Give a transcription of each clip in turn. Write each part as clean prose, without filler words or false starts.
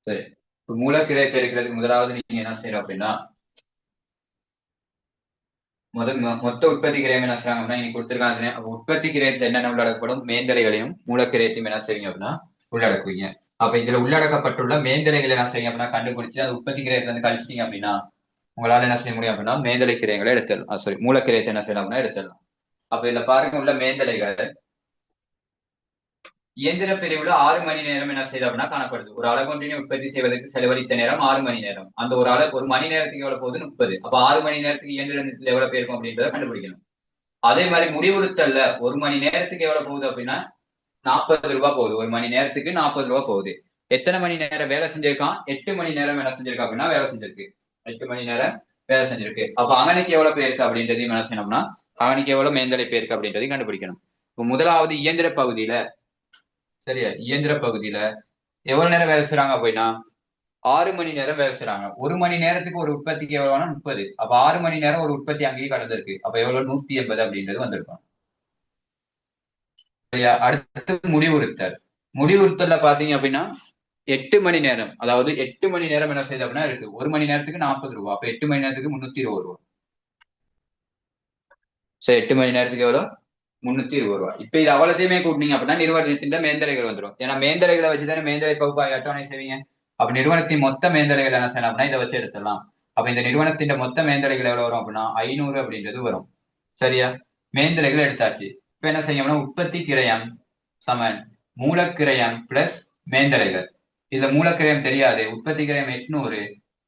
சரி. இப்ப மூலக்கிரயத்தை எடுக்கிறதுக்கு முதலாவது நீங்க என்ன செய்யணும் அப்படின்னா, மொத்த உற்பத்தி கிரயம் என்ன செய்றாங்க அப்படின்னா, இன்னைக்கு கொடுத்துருக்காங்க. அப்ப உற்பத்தி கிரயத்துல என்னென்ன உள்ளடக்கப்படும்? மேந்தலைகளையும் மூலக்கிரயத்தையும் என்ன செய்வீங்க அப்படின்னா உள்ளடக்குவீங்க. அப்ப இதுல உள்ளடக்கப்பட்டுள்ள மேந்தலைகளை என்ன செய்யுங்க அப்படின்னா கண்டுபிடிச்சு அது உற்பத்தி கிரயத்துல இருந்து கழிச்சிட்டீங்க அப்படின்னா உங்களால என்ன செய்ய முடியும் அப்படின்னா மேந்தலை கிரயங்களை எடுத்துடலாம். சாரி, மூலக்கிரயத்தை என்ன செய்யலாம் அப்படின்னா எடுத்துடலாம். அப்ப இதுல பாருங்க, உள்ள மேந்தலைகள் இயந்திர பிரிவுல 6 மணி நேரம் என்ன செய்யுது அப்படின்னா காணப்படுது. ஒரு அலகொன்றினை உற்பத்தி செய்வதற்கு செலவழித்த நேரம் 6 மணி நேரம். அந்த ஒரு மணி நேரத்துக்கு எவ்வளவு போகுது? 30. அப்ப 6 மணி நேரத்துக்கு இயந்திரத்துல எவ்வளவு பேருக்கும் அப்படின்றத கண்டுபிடிக்கணும். அதே மாதிரி முடிவுறுத்தல்ல 1 மணி நேரத்துக்கு எவ்வளவு போகுது அப்படின்னா 40 ரூபாய் போகுது. 1 மணி நேரத்துக்கு 40 ரூபாய் போகுது. எத்தனை மணி நேரம் வேலை செஞ்சிருக்கான்? 8 மணி நேரம் வேலை செஞ்சிருக்கா அப்படின்னா வேலை செஞ்சிருக்கு. 8 மணி நேரம் வேலை செஞ்சிருக்கு. அப்ப அங்கனைக்கு எவ்வளவு பேருக்கு அப்படின்றதையும் என்ன செய்யணும்னா அங்கனைக்கு எவ்வளவு மேந்தலை பேருக்கு அப்படின்றதையும் கண்டுபிடிக்கணும். இப்ப முதலாவது இயந்திர பகுதியில, சரியா, இயந்திர பகுதியில எவ்வளவு நேரம் வேலை செய்யறாங்க அப்படின்னா 6 மணி நேரம் வேலை செய்யறாங்க. 1 மணி நேரத்துக்கு ஒரு உற்பத்திக்கு எவ்வளவுனா 30. அப்ப 6 மணி நேரம் ஒரு உற்பத்தி அங்கேயே கடந்திருக்கு. அப்ப எவ்வளவு? 180 அப்படின்றது வந்திருக்கும். சரியா. அடுத்து முடிவுறுத்தல். முடிவுறுத்தல்ல பாத்தீங்க அப்படின்னா 8 மணி நேரம், அதாவது 8 மணி நேரம் என்ன செய்யுது அப்படின்னா இருக்கு. 1 மணி நேரத்துக்கு 40 ரூபாய். அப்ப 8 மணி நேரத்துக்கு 320 ரூபாய். சரி, 8 மணி நேரத்துக்கு எவ்வளவு? 320 ரூபாய். இப்ப இது அவ்வளத்தையுமே கூட்டினீங்க அப்படின்னா நிறுவனத்தின் மேந்தலைகள் வந்துடும். ஏன்னா மேந்தலைகளை வச்சுதானே மேந்தலை பகுப்பாய்வு அட்டவணை செய்வீங்க. அப்ப நிறுவனத்தின் மொத்த மேந்தலைகள் என்ன செய்யலாம் அப்படின்னா இதை வச்சு எடுத்துடலாம். அப்ப இந்த நிறுவனத்தின் மொத்த மேந்தலைகள் எவ்வளவு வரும் அப்படின்னா 500 அப்படின்றது வரும். சரியா. மேந்தலைகள் எடுத்தாச்சு. இப்ப என்ன செய்யணும்னா உற்பத்தி கிரயம் சமன் மூலக்கிரயம் பிளஸ் மேந்தலைகள். இதுல மூலக்கிரயம் தெரியாது. உற்பத்தி கிரயம் 800,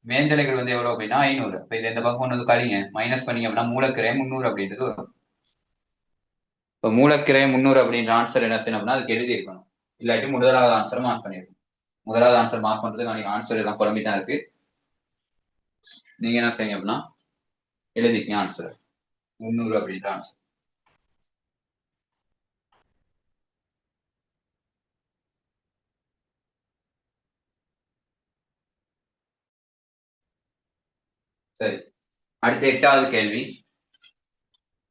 மேந்தலைகள் வந்து எவ்வளவு அப்படின்னா 500. இப்ப இது இந்த பக்கம் கொண்டு வந்து கழிங்க, மைனஸ் பண்ணீங்க அப்படின்னா மூலக்கிரயம் 300 அப்படின்றது வரும். இப்ப மூலக்கிரயம் 300 அப்படின்ற ஆன்சர் என்ன செய்யணும் அப்படின்னா அதுக்கு எழுதி இருக்கணும். இல்லாட்டி முதலாவது ஆன்சர் மார்க் பண்ணிருக்கணும். முதலாவது ஆன்சர் மார்க் பண்றதுக்கு அன்னைக்கு ஆன்சர் எல்லாம் குழம்பிதான் இருக்கு. நீங்க என்ன செய்யுங்க அப்படின்னா எழுதிக்கங்க ஆன்சர் 300 அப்படின்ற ஆன்சர். சரி, அடுத்த 8வது கேள்வி.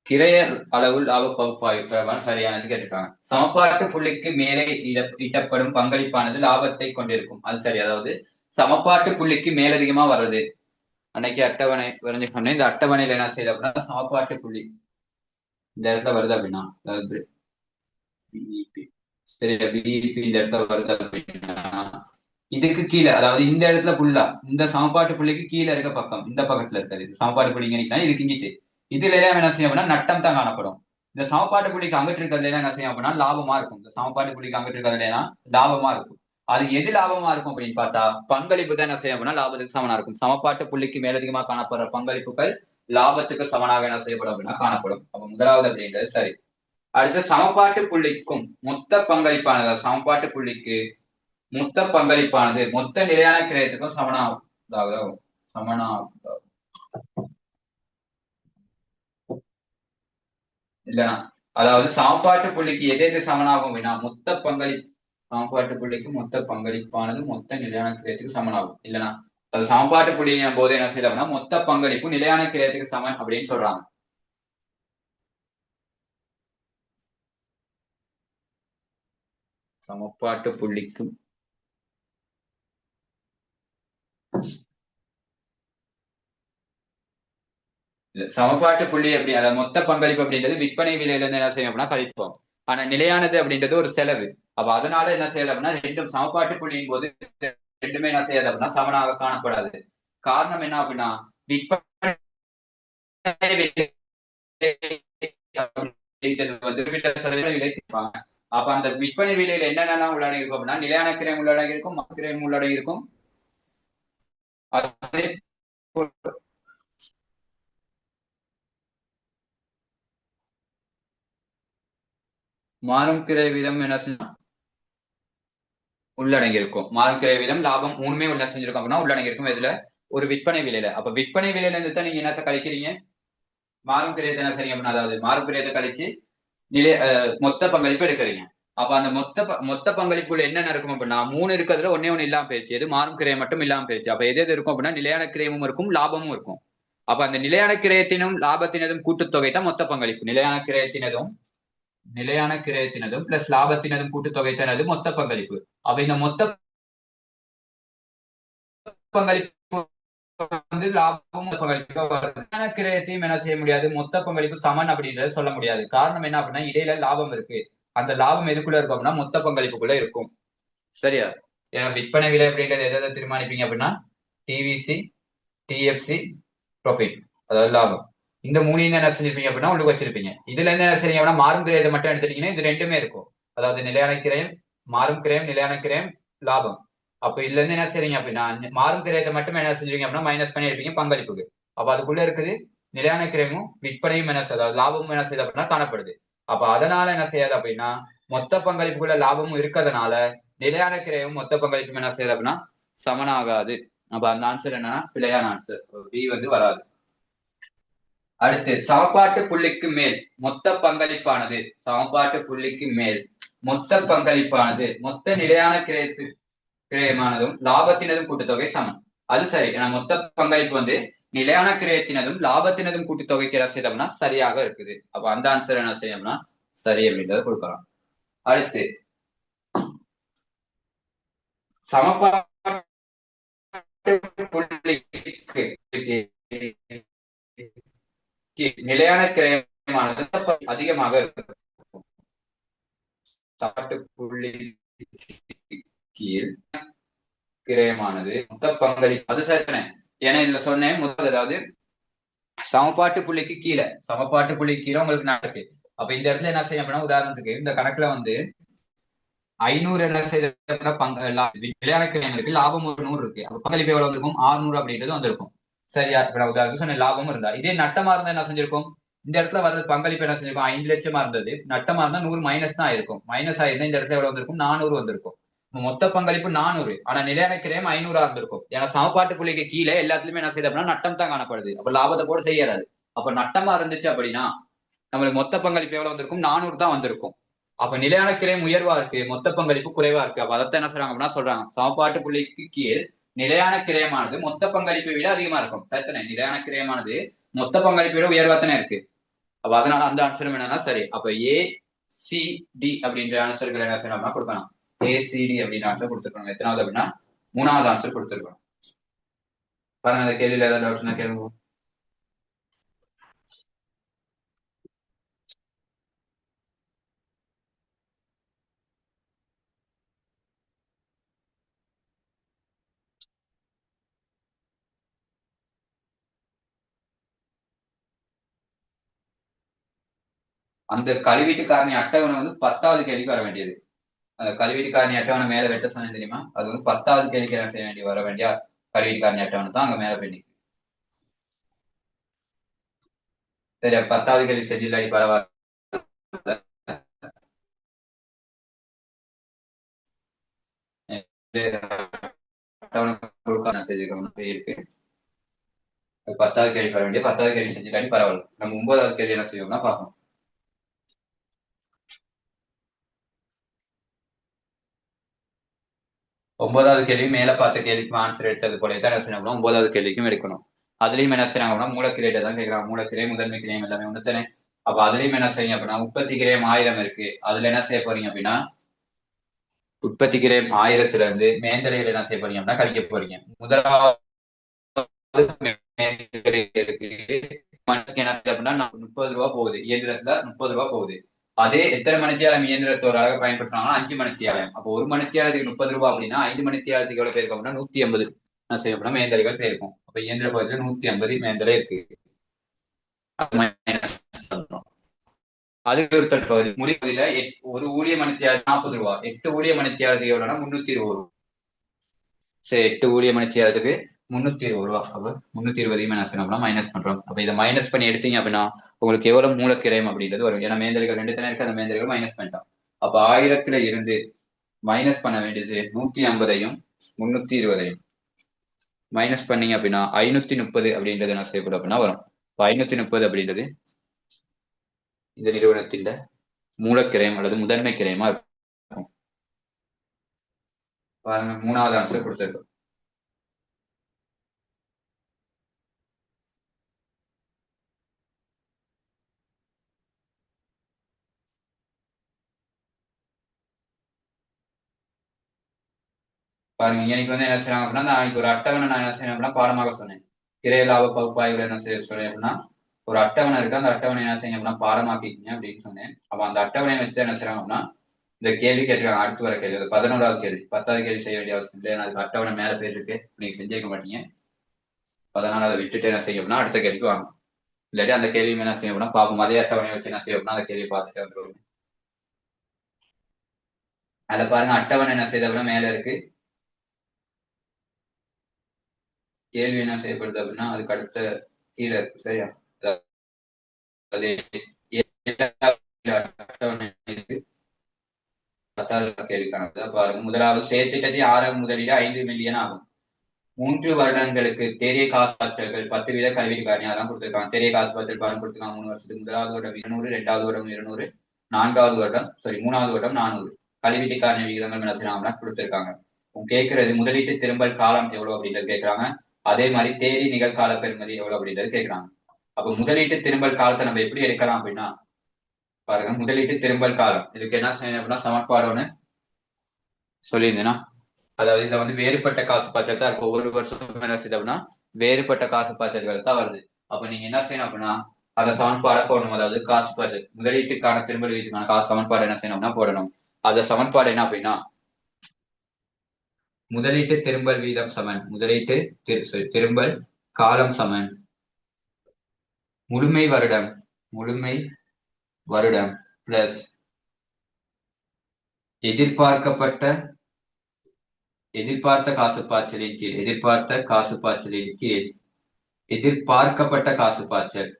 கிரைய அளவு லாப பகுப்பாய்வு தொடர்பான சரியானது கேட்டிருக்காங்க. சமன்பாட்டு புள்ளிக்கு மேலே ஈட்டப்படும் பங்களிப்பானது லாபத்தை கொண்டிருக்கும். அது சரி. அதாவது சமன்பாட்டு புள்ளிக்கு மேலதிகமா வர்றது. அன்னைக்கு அட்டவணை வரைஞ்சு சொன்னேன். இந்த அட்டவணையில என்ன செய்யுது அப்படின்னா சமன்பாட்டு புள்ளி இந்த இடத்துல வருது அப்படின்னா, அதாவது பிஇபி, சரியா, பிஇபி இந்த இடத்துல வருது அப்படின்னா இதுக்கு கீழே, அதாவது இந்த இடத்துல புள்ளா இந்த சமன்பாட்டு புள்ளிக்கு கீழே இருக்க பக்கம், இந்த பக்கத்துல இருக்காது. சமன்பாட்டு புள்ளி இங்க இதுக்கு இங்கிட்டு இதுல எல்லாம் என்ன செய்யும் அப்படின்னா நட்டம் தான் காணப்படும். இந்த சமன்பாட்டு புள்ளிக்கு அங்கிட்டு இருக்கிறதுல எல்லாம் என்ன செய்யும் அப்படின்னா லாபமா இருக்கும். இந்த சமன்பாட்டு புள்ளிக்கு அங்கிட்டு இருக்கிறதுல எல்லாம் லாபமா இருக்கும். அது எது லாபமா இருக்கும் அப்படின்னு பார்த்தா பங்களிப்பு தான் என்ன செய்யும் அப்படின்னா லாபத்துக்கு சமனா இருக்கும். சமன்பாட்டு புள்ளிக்கு மேலதிகமா காணப்படுற பங்களிப்புகள் லாபத்துக்கு சமனாக என்ன செய்யப்படும் அப்படின்னா காணப்படும். அப்ப முதலாவது அப்படின்றது சரி. அடுத்து சமன்பாட்டு புள்ளிக்கும் மொத்த பங்களிப்பானது, சமன்பாட்டு புள்ளிக்கு மொத்த பங்களிப்பானது மொத்த நிலையான கிரயத்துக்கும் சமனாகும். சமனாகும் இல்லைன்னா, அதாவது சமன்பாட்டு புள்ளிக்கு எது எது சமனாகும் அப்படின்னா மொத்த பங்களிப்பு, சமன்பாட்டு புள்ளிக்கு மொத்த பங்களிப்பானது மொத்த நிலையான கிரயத்துக்கு சமனாகும். இல்லைன்னா அது சமன்பாட்டு புள்ளி போது என்ன செய்யலாம்னா மொத்த பங்களிப்பு நிலையான கிரயத்துக்கு சமன் அப்படின்னு சொல்றாங்க. சமன்பாட்டு புள்ளிக்கும் சமன்பாட்டு புள்ளி அப்படி, அதாவது மொத்த பங்களிப்பு அப்படின்றது விற்பனை விலையில இருந்து என்ன செய்யும் அப்படின்னா கழிப்போம். ஆனா நிலையானது அப்படின்றது ஒரு செலவு. அப்ப அதனால என்ன செய்யல அப்படின்னா ரெண்டும் சமன்பாட்டு புள்ளியின் போது ரெண்டுமே என்ன செய்யாது அப்படின்னா சமனாக காணப்படாது. காரணம் என்ன அப்படின்னா விற்பனை குறிப்பிட்ட சதவீதம் விலை தீர்ப்பாங்க. அப்ப அந்த விற்பனை விலையில என்னென்ன உள்ளடங்கி இருக்கும் அப்படின்னா நிலையான கிரயம் உள்ளடங்கி இருக்கும், மொத்த கிரயம் உள்ளடங்கி இருக்கும். அதே மாறும் கிரை வீதம் என்ன உள்ளடங்கி இருக்கும். மாறும் கிரை வீதம் லாபம் மூணுமே உள்ள செஞ்சிருக்கோம் அப்படின்னா உள்ளடங்கி இருக்கும். இதுல ஒரு விற்பனை விலையில. அப்ப விற்பனை விலையில இருந்து தான் நீங்க என்னத்தை கழிக்கிறீங்க? மாறும் கிரயத்தை என்ன செய்யுங்க அப்படின்னா, அதாவது மாறும் கிரயத்தை கழிச்சு மொத்த பங்களிப்பு எடுக்கிறீங்க. அப்ப அந்த மொத்த பங்களிப்புல என்னென்ன இருக்கும் அப்படின்னா 3 இருக்கிறதுல ஒண்ணு இல்லாம போயிடுச்சு. எது? மாறும் கிரயம் மட்டும் இல்லாம போயிடுச்சு. அப்ப எது எது இருக்கும் அப்படின்னா நிலையான கிரயமும் இருக்கும், லாபமும் இருக்கும். அப்ப அந்த நிலையான கிரயத்தினும் லாபத்தினதும் கூட்டுத்தொகை தான் மொத்த பங்களிப்பு. நிலையான கிரயத்தினதும் பிளஸ் லாபத்தினதும் கூட்டுத்தொகை தான் அது மொத்த பங்களிப்பு. அப்ப இந்த மொத்த பங்களிப்பு வந்து லாபமும் பங்களிப்பு வருது. கிரயத்தையும் என்ன செய்ய முடியாது, மொத்த பங்களிப்பு சமன் அப்படின்றத சொல்ல முடியாது. காரணம் என்ன அப்படின்னா இடையில லாபம் இருக்கு. அந்த லாபம் எதுக்குள்ள இருக்கும் அப்படின்னா மொத்த பங்களிப்புக்குள்ள இருக்கும். சரியா? ஏன்னா விற்பனை விலை அப்படின்றது எதை தீர்மானிப்பீங்க அப்படின்னா டிவிசி, டிஎஃப்சி, ப்ராஃபிட், அதாவது லாபம். இந்த மூணையும் என்ன செஞ்சிருப்பீங்க அப்படின்னா உள்ளுக்கு வச்சிருப்பீங்க. இதுல இருந்து என்ன செய்யுங்க அப்படின்னா மாறும் கிரயத்தை மட்டும் எடுத்துட்டீங்கன்னா இது ரெண்டுமே இருக்கும். அதாவது நிலையான கிரயம், மாறும் கிரயம், நிலையான கிரயம், லாபம். அப்ப இதுல இருந்து என்ன செய்றீங்க அப்படின்னா மாறும் கிரயத்தை மட்டும் என்ன செஞ்சிருக்கீங்க அப்படின்னா மைனஸ் பண்ணி இருப்பீங்க பங்களிப்புக்கு. அப்ப அதுக்குள்ள இருக்குது நிலையான கிரயமும் விற்பனையும் என்ன செய்யுது, அதாவது லாபமும் என்ன செய்யுது அப்படின்னா காணப்படுது. அப்ப அதனால என்ன செய்யாது அப்படின்னா மொத்த பங்களிப்புக்குள்ள லாபமும் இருக்கிறதுனால நிலையான கிரயமும் மொத்த பங்களிப்பும் என்ன செய்யுது அப்படின்னா சமனாகாது. அப்ப அந்த ஆன்சர் என்னன்னா பிழையான ஆன்சர், பி வந்து வராது. அடுத்து சமபாட்டு புள்ளிக்கு மேல் மொத்த பங்களிப்பானது, சமபாட்டு புள்ளிக்கு மேல் மொத்த பங்களிப்பானது மொத்த நிலையான கிரயமானதும் லாபத்தினதும் கூட்டுத்தொகை சமம். அது சரி. ஏன்னா மொத்த பங்களிப்பு வந்து நிலையான கிரயத்தினதும் லாபத்தினதும் கூட்டுத்தொகைக்கு என்ன செய்தோம்னா சரியாக இருக்குது. அப்ப அந்த ஆன்சர் என்ன செய்யணும்னா சரி அப்படின்றத கொடுக்கலாம். அடுத்து சமபாட்டு புள்ளிக்கு நிலையான கிரயமானது அதிகமாக இருக்கும். சமபாட்டு புள்ளி கீழ் கிரயமானது மொத்த பங்களிப்பு அது சரிதானே. ஏன்னா இதுல சொன்னேன் முதல், அதாவது சமபாட்டு புள்ளிக்கு கீழே, சமபாட்டு புள்ளிக்கு கீழே உங்களுக்கு நடக்கு. அப்ப இந்த இடத்துல என்ன செய்யும் அப்படின்னா உதாரணத்துக்கு இந்த கணக்குல வந்து 500 என்ன செய்யறதுன்னா நிலையான கிரயம் இருக்கு, லாபம் ஒரு 100 இருக்கு. அப்ப பங்களிப்பு எவ்வளவு வந்திருக்கும், 600 அப்படின்றது வந்திருக்கும். சரியா? இப்ப நான் உதாரணத்துக்கு சொன்ன லாபமும் இருந்தா, இதே நட்டமா இருந்தா என்ன செஞ்சிருக்கும், இந்த இடத்துல வர்றது பங்களிப்பு என்ன செஞ்சிருக்கும் 5 லட்சமா இருந்தது, நட்டமா இருந்தா 100 மைனஸ் தான் ஆயிருக்கும். மைனஸ் ஆயிருந்தா இந்த இடத்துல எவ்வளவு வந்திருக்கும், 400 வந்திருக்கும். மொத்த பங்களிப்பு 400, ஆனா நிலையான கிரயம் 500 இருந்திருக்கும். ஏன்னா சமபாட்டு புள்ளிக்கு கீழே எல்லாத்துலயுமே என்ன செய்யுது அப்படின்னா நட்டம் தான் காணப்படுது. அப்ப லாபத்தை போட செய்யறாது. அப்ப நட்டமா இருந்துச்சு அப்படின்னா நம்மளுக்கு மொத்த பங்களிப்பு எவ்வளவு வந்திருக்கும், 400 தான் வந்திருக்கும். அப்ப நிலையான கிரயம் உயர்வா இருக்கு, மொத்த பங்களிப்பு குறைவா இருக்கு. அப்ப அதைத்தான் என்ன சொல்றாங்க அப்படின்னா சொல்றாங்க சமபாட்டு புள்ளிக்கு கீழ் நிலையான கிரயமானது மொத்த பங்களிப்பை விட அதிகமா இருக்கும். சரித்தானே? நிலையான கிரயமானது மொத்த பங்களிப்பை விட உயர்வா தானே இருக்கு. அப்ப அதனால அந்த ஆன்சரும் என்னன்னா சரி. அப்ப ஏ சி டி அப்படின்ற ஆன்சர்கள் என்ன செய்யணும்னா கொடுக்கணும். ஏசிடி அப்படின்ற ஆன்சர் கொடுத்துருக்கணும். எத்தனாவது அப்படின்னா 3வது ஆன்சர் கொடுத்துருக்கணும். பாருங்க அந்த கேள்வியில ஏதாவது டவுட்னா கேளுங்க. அந்த கழிவீட்டு காரணி அட்டவணை வந்து 10வது கேள்விக்கு வர வேண்டியது. அந்த கழிவீட்டு காரணி அட்டவணை மேல வெட்ட சொன்னேன் தெரியுமா, அது வந்து 10வது கேள்விக்கு என்ன செய்ய வேண்டிய வர வேண்டிய கழிவீட்டு காரணி அட்டவணை தான் அங்க மேல பெண்டிங். சரி, 10வது கேள்வி செஞ்சில் அடி பரவாயில்ல. இருக்கு 10வது கேள்வி வர வேண்டிய 10வது கேள்வி செஞ்சில் பரவாயில்ல. நம்ம 9வது கேள்வி என்ன செய்வோம்னா பார்ப்போம். 9வது கேள்வி மேல பார்த்த கேள்விக்கு ஆன்சர் எடுத்தது போல தான் என்ன செய்யணும், 9வது கேள்விக்கும் எடுக்கணும். அதுலயும் என்ன செய்யறாங்க அப்படின்னா மூலக்கிரேட்டை தான் கேட்கறாங்க. மூலக்கிரை முதன்மை கிரயம் எல்லாமே ஒண்ணுத்தானே. அப்ப அதுலயும் என்ன செய்யுங்க அப்படின்னா உற்பத்தி கிரயம் 1000 இருக்கு. அதுல என்ன செய்ய போறீங்க அப்படின்னா உற்பத்தி கிரயம் 1000ல இருந்து மேந்தலைகள் என்ன செய்ய போறீங்க அப்படின்னா கழிக்க போறீங்க. முதலாவது மேந்தலைகளுக்கு என்ன அப்படின்னா 30 ரூபா போகுது, இயந்திரத்துல 30 ரூபா போகுது. அதே எத்தனை மணித்தியாலம் இயந்திரத்தோட அழக பயன்படுத்துறாங்கன்னா 5 மணித்தியாலம். அப்போ ஒரு மணித்தியாலத்துக்கு 30 ரூபாய் அப்படின்னா 5 மணித்தியாலத்துக்கு எவ்வளவு பேருக்கும் அப்படின்னா 150 என்ன செய்யும் அப்படின்னா மேந்தலைகள் பேருக்கும். அப்ப இயந்திர பகுதியில 150 மேந்தலை இருக்கு. அதுக்கு ஒரு பகுதி முடிப்பகுதியில ஒரு ஊழிய மணித்தியாலத்துக்கு 40 ரூபாய், 8 ஊழிய மணித்தியாலத்துக்கு எவ்வளவுன்னா 320 ரூபாய். சரி, 8 ஊழிய மணித்தியாலத்துக்கு 320 ரூபாய். அப்ப 320 என்ன செய்யணும் அப்படின்னா மைனஸ் பண்றோம். அப்ப இதை மைனஸ் பண்ணி எடுத்தீங்க அப்படின்னா உங்களுக்கு எவ்வளவு மூலக்கிரயம் அப்படின்றது வரும். ஏன்னா மேந்தல்கள் 2 தானே இருக்கு, அந்த மேந்தல்கள் மைனஸ் பண்ணிட்டோம். அப்ப 1000ல இருந்து மைனஸ் பண்ண வேண்டியது 150ஐயும் 320ஐயும் மைனஸ் பண்ணீங்க அப்படின்னா 530 அப்படின்றது என்ன செய்யப்படும் அப்படின்னா வரும். 530 அப்படின்றது இந்த நிறுவனத்தின் மூலக்கிரயம் அல்லது முதன்மை கிரயமா இருக்கும். பாருங்க 3வது ஆன்சர் கொடுத்திருக்கோம். பாருங்க இன்னைக்கு வந்து என்ன செய்யறாங்க அப்படின்னா நாளைக்கு ஒரு அட்டவணை நான் என்ன செய்யணும் அப்படின்னா பாடமாக சொன்னேன். கிரைய லாப பகுப்பாய்வுல என்ன செய்ய சொன்னேன் அப்படின்னா ஒரு அட்டவணை இருக்கு, அந்த அட்டவணை என்ன செய்யணும் அப்படின்னா பாடமாக்கிக்கீங்க அப்படின்னு சொன்னேன். அப்ப அந்த அட்டவணையை வச்சுட்டு என்ன செய்யறாங்க அப்படின்னா இந்த கேள்வி கேட்டிருக்காங்க. அடுத்து வர கேள்வி 11வது கேள்வி, 10வது கேள்வி செய்ய வேண்டிய அவசியம் இல்லை, அதுக்கு அட்டவணை மேல பேர் இருக்கு, நீங்க செஞ்சிருக்க மாட்டீங்க. அதனால அதை விட்டுட்டு என்ன செய்யும் அப்படின்னா அடுத்த கேள்விக்கு வாங்க. இல்லாட்டி அந்த கேள்வி என்ன செய்யும் அப்படின்னா பார்ப்போம், அதே அட்டவணையை வச்சு என்ன செய்யும் அப்படின்னா அந்த கேள்வி பார்த்துட்டு வந்துருவோம். அதை பாருங்க அட்டவணை என்ன செய்யுது அப்படின்னா மேல இருக்கு, கேள்வி என்ன செய்யப்படுது அப்படின்னா அதுக்கு அடுத்த கீழே இருக்கு. சரியா? அது அட்டவணை இருக்கு. 10வது கேள்விக்கானது பாருங்க. முதலாவது செயற்திட்டத்தின் ஆரம்ப முதலீடு 5 மில்லியன் ஆகும். 3 வருடங்களுக்கு தேரிய காசு பாய்ச்சல்கள் 10% கல்வி காரணி அதான் கொடுத்துருக்காங்க. தேரிய காசு பாய்ச்சல் பாருங்க கொடுத்துருக்காங்க 3 வருஷத்துக்கு. முதலாவது வருடம் 200, 2வது வருடம் 200, 4வது வருடம் 400 கல்வீட்டு காரணி விகிதங்கள் என்ன செய்யறாங்கன்னா கொடுத்துருக்காங்க. கேட்கறது முதலீட்டு திரும்பல் காலம் எவ்வளவு அப்படின்றது கேட்கறாங்க. அதே மாதிரி தேரி நிகழ்கால பெறுமதி எவ்வளவு அப்படின்றது கேட்கறாங்க. அப்ப முதலீட்டு திரும்பல் காலத்தை நம்ம எப்படி எடுக்கலாம் அப்படின்னா பாருங்க, முதலீட்டு திரும்பல் காலம் இதுக்கு என்ன செய்யணும் அப்படின்னா சமன்பாடு ஒண்ணு சொல்லியிருந்தேன்னா, அதாவது இதுல வந்து வேறுபட்ட காசு பாய்ச்சல் தான் இருக்கும். ஒவ்வொரு வருஷம் என்ன செய்யுது அப்படின்னா வேறுபட்ட காசு பாய்ச்சல்கள் தான் வருது. அப்ப நீங்க என்ன செய்யணும் அப்படின்னா அந்த சமன்பாடை போடணும். அதாவது காசு பாய்ச்சல் முதலீட்டுக்கான திரும்பல் வீச்சுக்கான காசு சமன்பாடு என்ன செய்யணும் அப்படின்னா போடணும். அந்த சமன்பாடு என்ன அப்படின்னா முதலீட்டு திரும்பல் வீதம் சமன் முதலீட்டு திரும்பல் காலம் சமன் முழுமை வருடம் பிளஸ் எதிர்பார்த்த காசு பாய்ச்சலின் கீழ் எதிர்பார்க்கப்பட்ட காசு பாய்ச்சல்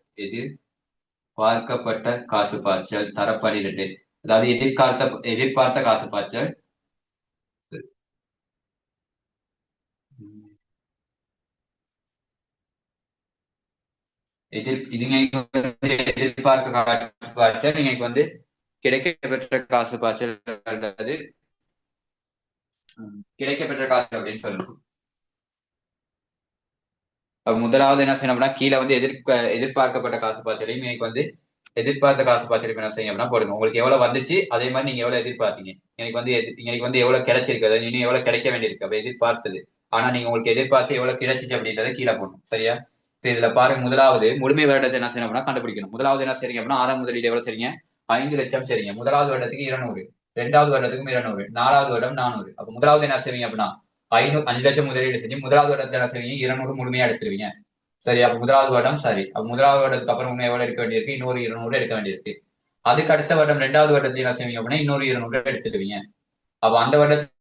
தர 12. அதாவது எதிர்பார்த்த காசு பாய்ச்சல் எதிர்பார்க்க காசு பாய்ச்சல் நீங்க வந்து கிடைக்கப்பெற்ற காசு பாய்ச்சல் அல்லது கிடைக்கப்பெற்ற காசு அப்படின்னு சொல்லணும். முதலாவது என்ன செய்யணும் அப்படின்னா கீழே வந்து எதிர்பார்க்கப்பட்ட காசு பாய்ச்சலையும் இன்னைக்கு வந்து எதிர்பார்த்த காசு பாய்ச்சல் என்ன செய்யும் அப்படின்னா போடுங்க. உங்களுக்கு எவ்வளவு வந்துச்சு அதே மாதிரி நீங்க எவ்வளவு எதிர்பார்த்தீங்க. எனக்கு வந்து எவ்வளவு கிடைச்சிருக்கு, அது இன்னும் எவ்வளவு கிடைக்க வேண்டியிருக்கு. அப்ப எதிர்பார்த்தது ஆனா நீங்க உங்களுக்கு எதிர்பார்த்து எவ்வளவு கிடைச்சிச்சு அப்படின்றத கீழே போடணும். சரியா? இப்ப இதுல பாருங்க முதலாவது முழுமை வருடத்தை என்ன செய்யணும் அப்படின்னா கண்டுபிடிக்கணும். முதலாவது என்ன செய்றீங்க அப்படின்னா ஆறாம் முதலீடு எவ்வளவு செய்றீங்க 5 லட்சம் சரிங்க. முதலாவது வருடத்துக்கு 200, 2வது வருடத்துக்கும் 200, 4வது வருடம் 400. அப்ப முதலாவது என்ன செய்வீங்க அப்படின்னா 5 லட்சம் முதலீடு செஞ்சு முதலாவது வருடத்துல என்ன செய்வீங்க 200 முழுமையா எடுத்துருவீங்க. சரி, அப்ப முதலாவது வருடம் சரி. அப்ப முதலாவது வருடத்துக்கு அப்புறம் இன்னும் எவ்வளவு எடுக்க வேண்டியிருக்கு, இன்னொரு 200 எடுக்க வேண்டியிருக்கு. அதுக்கு அடுத்த வருடம் 2வது வருடத்துல என்ன செய்வீங்க அப்படின்னா இன்னொரு 200 எடுத்துடுவீங்க. அப்ப அந்த வருடத்துல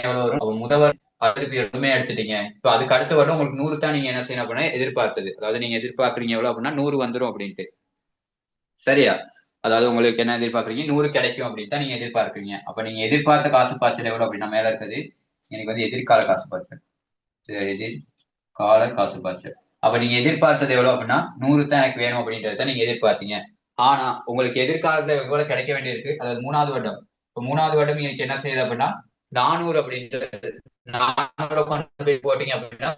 எவ்வளவு வரும்? அப்ப முதல் அதுக்கு எதுவுமே எடுத்துட்டீங்க. இப்ப அதுக்கு அடுத்த வருடம் உங்களுக்கு 100 தான் நீங்க என்ன செய்யணும் அப்படின்னா எதிர்பார்த்தது. அதாவது நீங்க எதிர்பார்க்கறீங்க எவ்வளவு அப்படின்னா 100 வந்துடும் அப்படின்ட்டு. சரியா? அதாவது உங்களுக்கு என்ன எதிர்பார்க்கறீங்க 100 கிடைக்கும் அப்படின்னு தான் நீங்க எதிர்பார்க்கறீங்க. அப்ப நீங்க எதிர்பார்த்த காசு பாய்ச்சல் எவ்வளவு அப்படின்னா மேல இருக்குது எனக்கு வந்து எதிர்கால காசு பாய்ச்சல். எதிர்கால காசு பாய்ச்சல். அப்ப நீங்க எதிர்பார்த்தது எவ்வளவு அப்படின்னா 100 தான் எனக்கு வேணும் அப்படின்றத நீங்க எதிர்பார்த்தீங்க. ஆனா உங்களுக்கு எதிர்காலத்துல எவ்வளவு கிடைக்க வேண்டியிருக்கு, அதாவது 3வது வருடம். இப்ப 3வது வருடம் எனக்கு என்ன செய்யுது அப்படின்னா 400 அப்படின்றது 400 கொண்டு போய் போட்டீங்க அப்படின்னா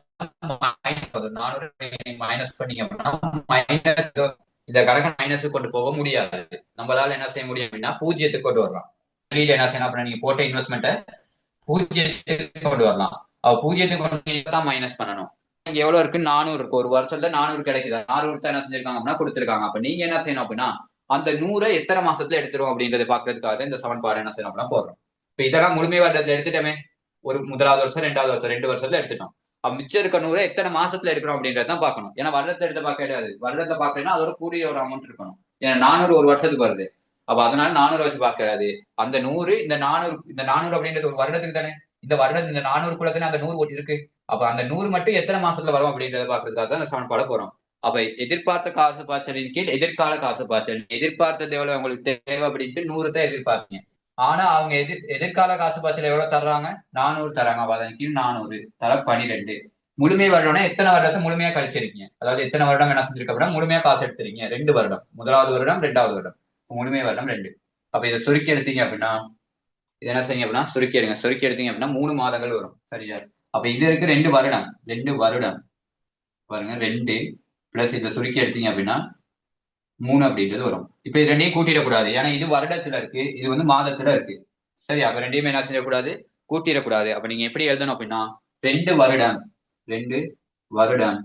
400 மைனஸ் பண்ணீங்க அப்படின்னா மைனஸ் இந்த கணக்கு மைனஸ் கொண்டு போக முடியாது. நம்மளால என்ன செய்ய முடியும் அப்படின்னா பூஜ்ஜியத்துக்கு கொண்டு வரலாம். என்ன செய்யணும் அப்படின்னா நீங்க போட்ட இன்வெஸ்ட்மெண்ட்டை பூஜ்ஜியத்துக்கு கொண்டு வரலாம். பூஜ்ஜியத்துக்கு கொண்டு தான் மைனஸ் பண்ணணும். இங்க எவ்வளவு இருக்கு 400 இருக்கு. ஒரு வருஷத்துல 400 கிடைக்குது. 400 தான் என்ன செஞ்சிருக்காங்க அப்படின்னா கொடுத்துருக்காங்க. அப்ப நீங்க என்ன செய்யணும் அப்படின்னா அந்த 100 எத்தனை மாசத்துல எடுத்துரும் அப்படின்றத பாக்குறதுக்காக இந்த சமன்பாடு என்ன செய்யணும் அப்படின்னா போடுறோம். இப்ப இதெல்லாம் முழுமை வருடத்துல எடுத்துட்டோமே. ஒரு முதலாவது வருஷம் 2வது வருஷம் 2 வருஷத்துல எடுத்துட்டோம். மிச்சம் இருக்க 100 எத்தனை மாசத்துல எடுக்கிறோம் அப்படின்றதான் பாக்கணும். ஏன்னா வருடத்தை எடுத்து பார்க்க கிடையாது. வருடத்தை பாக்குறேன்னா அதோட கூடிய ஒரு அமௌண்ட் இருக்கணும். ஏன்னா 400 ஒரு வருஷத்துக்கு வருது. அப்ப அதனால 400 வச்சு பாக்குறாது. அந்த 100 இந்த 400 அப்படின்றது ஒரு வருடத்துக்கு தானே. இந்த வருடம் இந்த 400 கூட தானே அந்த 100 ஓட்டி இருக்கு. அப்ப அந்த 100 மட்டும் எத்தனை மாசத்துல வரும் அப்படின்றத பாக்குறதுக்காக தான் அந்த சமன்பாட போறோம். அப்ப எதிர்பார்த்த காசு பாய்ச்சலின் கீழ் எதிர்கால காசு பாய்ச்சல். எதிர்பார்த்தது எவ்வளவு உங்களுக்கு தேவை அப்படின்ட்டு 100 தான் எதிர்பார்த்தீங்க. ஆனா அவங்க எதிர்கால காசு பாய்ச்சல் எவ்வளவு தர்றாங்க 400 தராங்க. அதன் கீழ் 400 தர 12. முழுமை வருடம்னா எத்தனை வருடத்தை முழுமையா கழிச்சிருக்கீங்க. அதாவது எத்தனை வருடம் என்ன செஞ்சிருக்க அப்படின்னா முழுமையா காசு எடுத்துறீங்க. 2 வருடம். முதலாவது வருடம் 2வது வருடம் முழுமை வருடம் 2. அப்ப இதை சுருக்கி எடுத்தீங்க அப்படின்னா இது என்ன செய்யுங்க அப்படின்னா சுருக்கி எடுங்க. சுருக்கி எடுத்தீங்க அப்படின்னா 3 மாதங்கள் வரும். சரியா? அப்ப இது இருக்கு 2 வருடம். 2 வருடம் பாருங்க 2 பிளஸ் இதை சுருக்கி எடுத்தீங்க அப்படின்னா 3 அப்படின்றது வரும். இப்ப இது ரெண்டையும் கூட்டிடக்கூடாது, ஏன்னா இது வருடத்துல இருக்கு, இது வந்து மாதத்துல இருக்கு. சரி, அப்ப ரெண்டையுமே என்ன செய்யக்கூடாது, கூட்டிடக்கூடாது. அப்ப நீங்க எப்படி எழுதணும் அப்படின்னா 2 வருடம், 2 வருடம்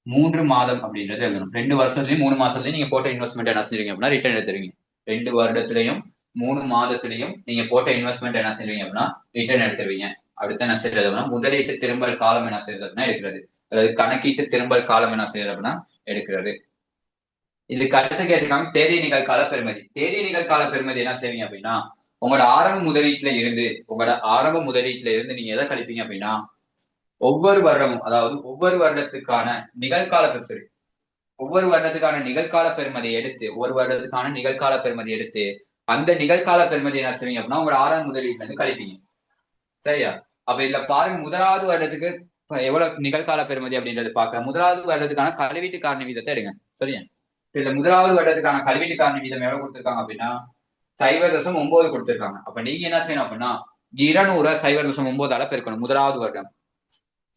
3 மாதம் அப்படின்றது எழுதணும். 2 வருஷத்துலயும் 3 மாசத்துலயும் நீங்க போட்ட இன்வெஸ்ட்மெண்ட் என்ன செஞ்சீங்க அப்படின்னா ரிட்டர்ன் எடுத்துருவீங்க. 2 வருடத்திலையும் 3 மாதத்திலையும் நீங்க போட்ட இன்வெஸ்ட்மெண்ட் என்ன செய்வீங்க அப்படின்னா ரிட்டர்ன் எடுத்துருவீங்க. அடுத்து என்ன செய்யறது அப்படின்னா முதலீட்டு திரும்பல் காலம் என்ன செய்யறது அப்படின்னா எடுக்கிறது. அதாவது கணக்கீட்டு திரும்பல் காலம் என்ன செய்யறது அப்படின்னா எடுக்கிறது. இதுக்கு அடுத்து கேட்டிருக்காங்க தேதிய நிகழ்கால பெறுமதி. தேதிய நிகழ்கால பெறுமதி என்ன செய்வீங்க அப்படின்னா உங்களோட ஆரம்ப முதலீட்டுல இருந்து நீங்க எதை கழிப்பீங்க அப்படின்னா ஒவ்வொரு வருடமும், அதாவது ஒவ்வொரு வருடத்துக்கான நிகழ்கால பெறுமதி, ஒவ்வொரு வருடத்துக்கான நிகழ்கால பெறுமதி எடுத்து அந்த நிகழ்கால பெறுமதி என்ன செய்வீங்க அப்படின்னா உங்களோட ஆரம்ப முதலீட்டுல இருந்து கழிப்பீங்க. சரியா? அப்ப இதுல பாருங்க, முதலாவது வருடத்துக்கு எவ்வளவு நிகழ்கால பெறுமதி அப்படின்றது பார்க்க முதலாவது வருடத்துக்கான கழிவீட்டு காரணி வீதத்தை எடுங்க. சரியா? இதுல முதலாவது வருடத்துக்கான கல்வீட்டு காரணி வீதம் எவ்வளவு கொடுத்திருக்காங்க அப்படின்னா 0.9 கொடுத்திருக்காங்க. அப்ப நீங்க என்ன செய்யணும் அப்படின்னா 200 0.9 பெருக்கணும் முதலாவது வருடம்.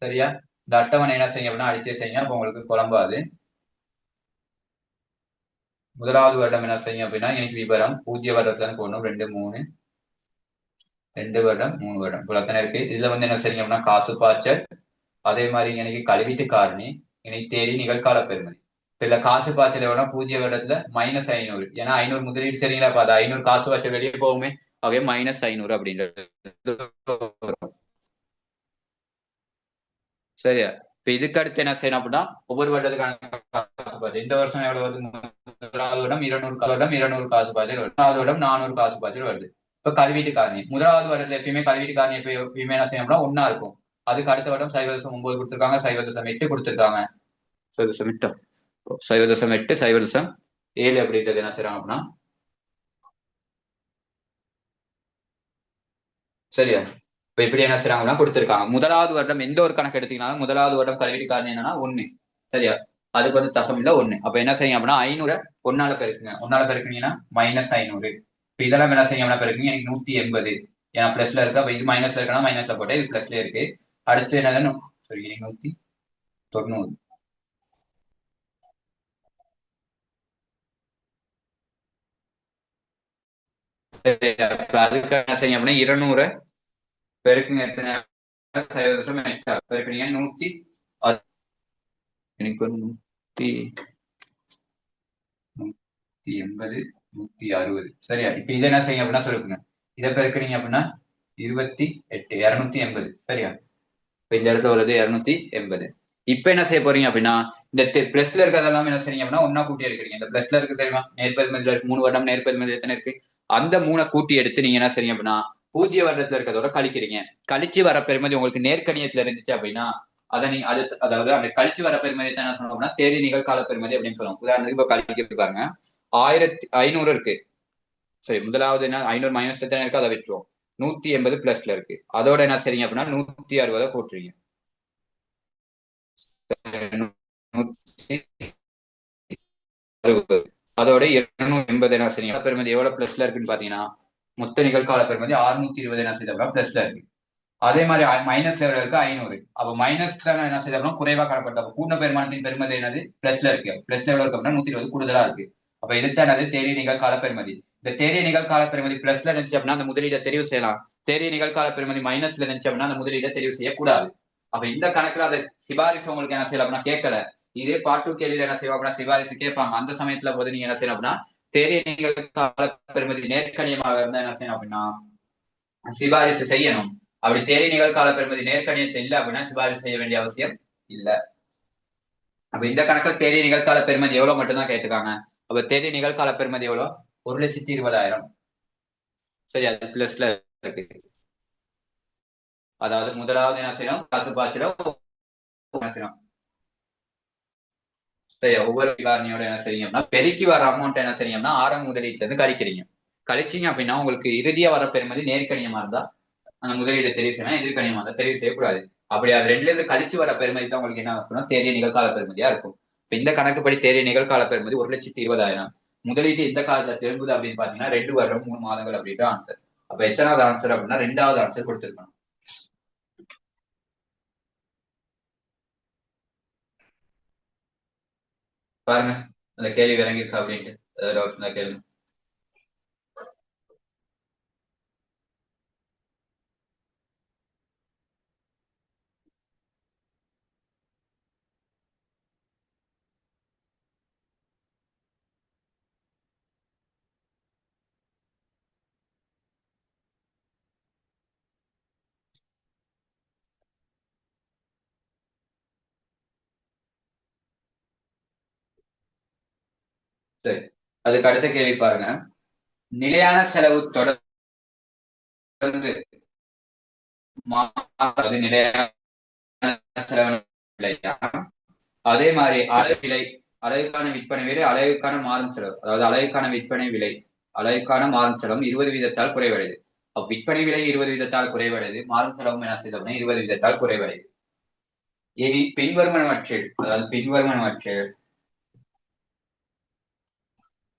சரியா? இந்த அட்டவணை என்ன செய்யுங்க அப்படின்னா அடித்தே செய்யுங்க, அப்ப உங்களுக்கு குழம்பாது. முதலாவது வருடம் என்ன செய்யுங்க அப்படின்னா எனக்கு விவரம் 0 வருடத்துல இருந்து போடணும். 2 3 2 வருடம் 3 வருடம் இவ்வளவு இருக்கு. இதுல வந்து என்ன செய்யுங்க அப்படின்னா காசு பாய்ச்சல், அதே மாதிரி எனக்கு கல்வீட்டு காரணி, எனக்கு தேதி நிகழ்கால பெறுமதி. இல்ல காசு பாய்ச்சல் எவ்வளோ 0 வருடத்துல -500, ஏன்னா 500 முதலீடு சரிங்களா, அப்ப அது 500 காசு பாய்ச்சல் வெளியே போகுமே, ஆகவே -500 அப்படின்றது. சரியா? இப்ப இதுக்கு அடுத்து என்ன செய்யணும் அப்படின்னா ஒவ்வொரு வருடத்துக்கான காசு பாய்ச்சல். இந்த வருஷம் எவ்வளவு வருது, முதலாவது வருடம் 200 காசு பாய்ச்சல் வருது, முதலாவது வருடம் 400 காசு பாய்ச்சல் வருது. இப்ப கல்வீட்டு காரணி முதலாவது வருடத்துல எப்பயுமே கல்வீட்டு காரணி எப்பயுமே என்ன செய்யணும்னா 1 இருக்கும். அதுக்கு அடுத்த வருடம் 0.9 கொடுத்திருக்காங்க, 0.8 கொடுத்திருக்காங்க, 0.8 0.8 0.7 அப்படின்றது என்ன செய்யறாங்க அப்படின்னா சரியா? இப்ப இப்படி என்ன செய்யறாங்கன்னா கொடுத்திருக்காங்க. முதலாவது வருடம் எந்த ஒரு கணக்கு எடுத்தீங்கன்னாலும் முதலாவது வருடம் கல்வீட்டு காரணம் என்னன்னா 1. சரியா? அதுக்கு வந்து தசமில்ல 1. அப்ப என்ன செய்யும் அப்படின்னா 500 1ஆல பெருக்குங்க. 1ஆல பெருக்குனீங்கன்னா -500. இப்ப இதெல்லாம் என்ன செய்யும் அப்படின்னா பெருக்குங்க, எனக்கு 180, ஏன்னா பிளஸ்ல இருக்கு. அப்ப இது மைனஸ்ல இருக்குன்னா மைனஸ்ல போட்டு இது பிளஸ்ல இருக்கு. அடுத்து என்னது சரி 190. அதுக்கு என்ன செய்யும் அப்படின்னா 200 பெருக்குங்க, எத்தனை 0.8 பெருக்குனீங்க 100, எனக்கு வந்து 180 160. சரியா? இப்ப இதை என்ன செய்யுங்க அப்படின்னா சொல்லுங்க, இதை பெருக்குறீங்க அப்படின்னா 28 280. சரியா? இப்ப இந்த இடத்துல வருது 280. இப்ப என்ன செய்ய போறீங்க அப்படின்னா இந்த பிளஸ்ல இருக்கிறதெல்லாம் என்ன செய்றீங்க அப்படின்னா ஒன்னா கூட்டி எடுக்கிறீங்க. இந்த பிளஸ்ல இருக்கு தெரியுமா, நேர்பெருமதியில இருக்கு 3 வருடம் நேர்பெருமதி எத்தனை இருக்கு, அந்த 3 கூட்டி எடுத்து நீங்க என்ன செய்றீங்க அப்படின்னா 0 வருடத்துல இருக்கிறதோட கழிக்கிறீங்க. கழிச்சு வர பெருமதி உங்களுக்கு நேர்கணியத்துல இருந்துச்சு அப்படின்னா அதை நீங்க அதாவது அந்த கழிச்சு வர பெருமதி என்ன சொல்லணும்னா தேதி நிகழ்கால பெருமதி அப்படின்னு சொல்லுவோம். உதாரணத்துக்கு இப்ப கழிக்க பாருங்க, 1500 இருக்கு. சரி, முதலாவது என்ன 500 மைனஸ்ல தானே இருக்கு, அதை விட்டுருவோம். 180 பிளஸ்ல இருக்கு, அதோட என்ன செய்றீங்க அப்படின்னா 160 கூட்டுறீங்க. அதோட 280 என்ன செய்றீங்க பெருமதி எவ்வளவு பிளஸ்ல இருக்குன்னு பாத்தீங்கன்னா மொத்த நிகழ்கால பெருமதி 620 என்ன செய்த பிளஸ்ல இருக்கு. அதே மாதிரி மைனஸ்ல இருக்கு 500. அப்ப மைனஸ்ல என்ன செய்யறோம் குறைவா காணப்பட்ட கூட்ட பெருமானத்தின் பெருமதி என்னது பிளஸ்ல இருக்கு. பிளஸ்ல எவ்வளவு இருக்கு அப்படின்னா 120 கூடுதலா இருக்கு. அப்ப இதுதானது தேதிய நிகழ்கால பெருமதி. இந்த தேதிய நிகழ்கால பெருமதி பிளஸ்ல இருந்துச்சு அப்படின்னா அந்த முதலீடை தெரிவு செய்யலாம். தேதிய நிகழ்கால பெருமதி மைனஸ்ல இருந்துச்சு அப்படின்னா அந்த முதலீடை தெரிவு செய்யக்கூடாது. அப்ப இந்த கணக்குல அதை சிபாரிசு உங்களுக்கு என்ன செய்யலாம் அப்படின்னா கேட்கல. இதே பாட்டு கேள்வியில என்ன செய்வோம் அப்படின்னா சிபாரிசு கேட்பாங்க. அந்த சமயத்துல போது நீங்க என்ன செய்யணும் அப்படின்னா தேதிய நிகழ்கால பெருமதி நேர்கணியமாக இருந்தா என்ன செய்யணும் அப்படின்னா சிபாரிசு செய்யணும். அப்படி தேதி நிகழ்கால பெறுமதி நேர்கணியத்தை இல்லை அப்படின்னா சிபாரிசு செய்ய வேண்டிய அவசியம் இல்லை. அப்ப இந்த கணக்கில் தேதி நிகழ்கால பெறுமதி எவ்வளவு மட்டும்தான் கேட்டிருக்காங்க. அப்ப தேதி நிகழ்கால பெறுமதி எவ்வளவு 1,20,000. சரி, அது பிளஸ்ல இருக்கு. அதாவது முதலாவது என்ன செய்யணும் காசு பாய்ச்சலும் என்ன செய்யணும் சரி ஒவ்வொரு காரணியோட என்ன செய்யுங்க அப்படின்னா பெருக்கி வர அமௌண்ட் என்ன செய்யுங்கன்னா ஆரம்ப முதலீட்டுல இருந்து கழிக்கிறீங்க. கழிச்சிங்க அப்படின்னா உங்களுக்கு இறுதியா வர பெறுமதி நேர்கணியமா இருந்தா அந்த முதலீடு தெரிவு செய்யணும், எதிர்கணியமா இருந்தா தெரிவு செய்யக்கூடாது. அப்படி அது ரெண்டுல இருந்து கழிச்சு வர பெறுமதி தான் உங்களுக்கு என்ன இருக்கும்னா தேதிய நிகழ்கால பெறுமதியா இருக்கும். இப்ப இந்த கணக்குப்படி தேதிய நிகழ்கால பெறுமதி 1,20,000. முதலீட்டு இந்த காலத்துல திரும்புது அப்படின்னு பாத்தீங்கன்னா 2 வருடம் 3 மாதங்கள் அப்படின்ற ஆன்சர். அப்ப எத்தனாவது ஆன்சர் அப்படின்னா 2வது ஆன்சர் கொடுத்திருக்கணும். பாருங்க, அந்த கேள்வி விளங்கியிருக்கா அப்படின்ட்டு டவுட் இருந்தா கேளுங்க. சரி, அதுக்கு அடுத்த கேள்வி பாருங்க. நிலையான செலவு தொடர்ந்து நிலையான செலவு இல்லையா? அதே மாதிரி அலகு விலை, அலகுக்கான விற்பனை விலை, அலகுக்கான மாறும் செலவு, அதாவது அலகுக்கான விற்பனை விலை, அலகுக்கான மாறும் செலவும் 20 வீதத்தால் குறைவடையுது. விற்பனை விலை 20 வீதத்தால் குறைவடையுது, மாறும் செலவும் என்ன செய்யுது அப்படின்னா 20 வீதத்தால் குறைவடையுது. இனி பின்வருவனவற்றில், அதாவது பின்வருவனவற்றில்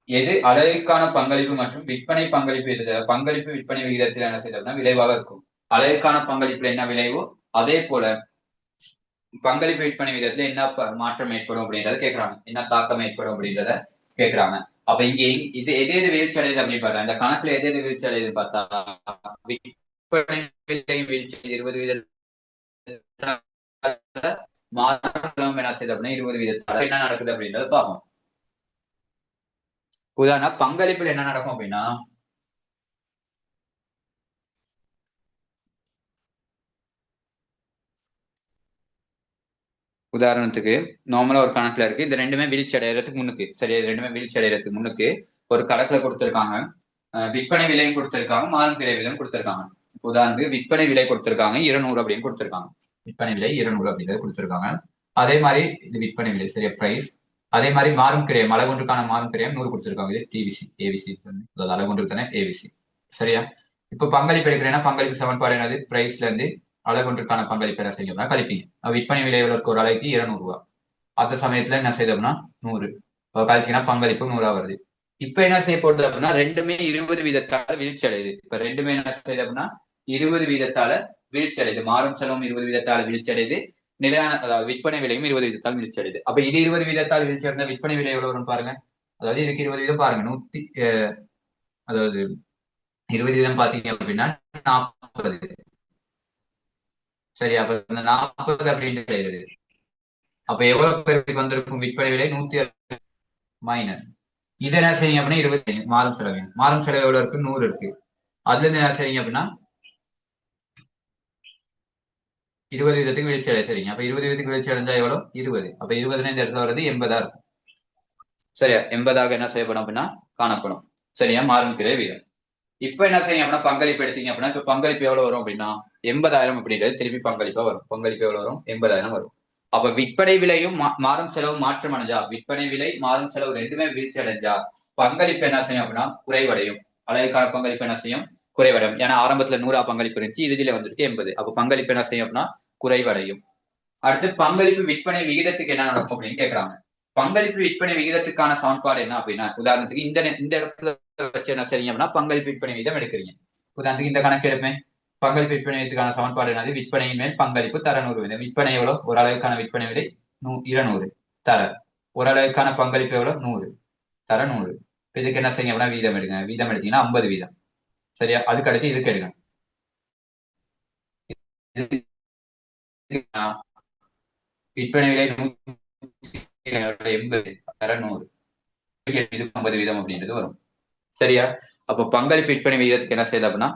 எது அலகுக்கான பங்களிப்பு மற்றும் விற்பனை பங்களிப்பு பங்களிப்பு விற்பனை விகிதத்தில் என்ன செய்யறதுன்னா விளைவாக இருக்கும். அலகுக்கான பங்களிப்புல என்ன விளைவோ அதே போல பங்களிப்பு விற்பனை விகிதத்துல என்ன மாற்றம் ஏற்படும் அப்படின்றத கேட்கறாங்க, என்ன தாக்கம் ஏற்படும் அப்படின்றத கேட்கறாங்க. அப்ப இங்க இது எது எது வீழ்ச்சி அடையுது அப்படின்னு பாருங்க. இந்த கணக்குல எது எது வீழ்ச்சி அடையுதுன்னு பார்த்தா விற்பனை விலை வீழ்ச்சி 20 மாதம் என்ன செய்யுது அப்படின்னா 20 வீதத்தால என்ன நடக்குது அப்படின்றத பார்ப்போம். உதாரணம் பங்களிப்புல என்ன நடக்கும் அப்படின்னா உதாரணத்துக்கு நார்மலா ஒரு கணக்குல இருக்கு, இந்த ரெண்டுமே வீழ்ச்சி அடைகிறதுக்கு முன்னுக்கு, சரி ரெண்டுமே வீழ்ச்சி அடைகிறதுக்கு முன்னுக்கு ஒரு கணக்குல கொடுத்திருக்காங்க. விற்பனை விலையும் கொடுத்திருக்காங்க, மாறும் விலை விலையும் கொடுத்திருக்காங்க. உதாரணத்துக்கு விற்பனை விலை கொடுத்திருக்காங்க 200 அப்படின்னு கொடுத்திருக்காங்க. விற்பனை விலை 200 அப்படின்றது கொடுத்திருக்காங்க. அதே மாதிரி இது விற்பனை விலை, சரியா பிரைஸ். அதே மாதிரி மாறும் கிரயம், அலகுன்றுக்கான மாறும் கிரயம் 100 கொடுத்திருக்காங்க. இது டிவிசி ஏவிசி, அதாவது அலகுன்று தானே ஏவிசி, சரியா. இப்ப பங்களிப்பு எடுக்கிறேன்னா பங்களிப்பு சமன்பாடு என்னது, பிரைஸ்ல இருந்து அலகுன்றுக்கான பங்களிப்பு என்ன செய்யும்னா கழிப்பீங்க. விற்பனை விலை எவ்வளவு, ஒரு அலைக்கு 200 ரூபாய். அந்த சமயத்துல என்ன செய்தோம்னா 100 கழிச்சிங்கன்னா பங்களிப்பு 100 வருது. இப்ப என்ன செய்ய போடுது அப்படின்னா ரெண்டுமே 20 வீதத்தால வீழ்ச்சி அடையுது. இப்ப ரெண்டுமே என்ன செய்யுது அப்படின்னா 20 வீதத்தால வீழ்ச்சி அடையுது. மாறும் செலவும் 20 வீதத்தால வீழ்ச்சி அடையுது, நிலையான அதாவது விற்பனை விலையும் 20 வீதத்தால் வீழ்ச்சி அடையுது. அப்ப இது 20 வீதத்தால் வீழ்ச்சி அடைந்த விற்பனை விலை எவ்வளவு வரும் பாருங்க. அதாவது இதுக்கு 20 வீதம் பாருங்க, அதாவது 20 வீதம் பாத்தீங்க அப்படின்னா 40. சரி, அப்ப இந்த 40 அப்படின்றது அப்ப எவ்வளவு பேருக்கு வந்திருக்கும் விற்பனை விலை 160 மைனஸ் இது என்ன செய்யுங்க அப்படின்னா 25 மாறும் செலவு. மாறும் செலவு எவ்வளவு இருக்கு, 100 இருக்கு. அதுல இருந்து என்ன செய்யுங்க அப்படின்னா 20 வீதத்துக்கு வீழ்ச்சி அடைய சரிங்க. அப்ப 20 வீதத்துக்கு வீழ்ச்சி அடைஞ்சா எவ்வளவு, 20. அப்ப 20 இந்த இடத்துல வருது 80 இருக்கும். சரியா, 80 என்ன செய்யப்படும் அப்படின்னா காணப்படும். சரியா, மாறும் கிளை வீதம். இப்ப என்ன செய்யுங்க அப்படின்னா பங்களிப்பு எடுத்தீங்க அப்படின்னா இப்ப பங்களிப்பு எவ்வளவு வரும் அப்படின்னா 80,000 அப்படின்றது திருப்பி பங்களிப்பா வரும். பங்களிப்பு எவ்வளவு வரும், 80,000 வரும். அப்ப விற்பனை விலையும் மாறும் செலவு மாற்றம் அடைஞ்சா, விற்பனை விலை மாறும் செலவு ரெண்டுமே வீழ்ச்சி அடைஞ்சா பங்களிப்பு என்ன செய்யும் அப்படின்னா குறைவடையும். அழகுக்கான பங்களிப்பு என்ன செய்யும், குறைவடையும். ஏன்னா ஆரம்பத்துல 100 பங்களிப்பு இருந்துச்சு, இறுதியில வந்துட்டு 80. அப்ப பங்களிப்பு என்ன செய்யும் அப்படின்னா குறைவடையும். அடுத்து பங்களிப்பு விற்பனை விகிதத்துக்கு என்ன நடக்கும் அப்படின்னு கேட்கறாங்க. பங்களிப்பு விற்பனை விகிதத்துக்கான சமன்பாடு என்ன அப்படின்னா உதாரணத்துக்கு இந்த இடத்துல வச்சு என்ன செய்றீங்க அப்படின்னா பங்களிப்பு விற்பனை விகிதம் எடுக்கிறீங்க. உதாரணத்துக்கு இந்த கணக்கு எடுப்பேன். பங்களிப்பு விற்பனை விகிதத்துக்கான சமன்பாடு என்னது, விற்பனையின் மேல் பங்களிப்பு தர 100 வீதம். விற்பனை எவ்வளவு, ஒரு அளவுக்கான விற்பனை விலை 200 தர ஒரு அளவுக்கான பங்களிப்பு எவ்வளவு 100 தர 100. இதுக்கு என்ன செய்யுங்க அப்படின்னா வீதம் எடுங்க. வீதம் எடுத்தீங்கன்னா 50 வீதம். சரியா, அதுக்கு அடுத்து இதுக்கு எடுங்க. விற்பனை விலை 80 தர 100, 50 வீதம் அப்படின்றது வரும். சரியா, அப்ப பங்களிப்பு விற்பனை விகிதத்துக்கு என்ன செய்யுது அப்படின்னா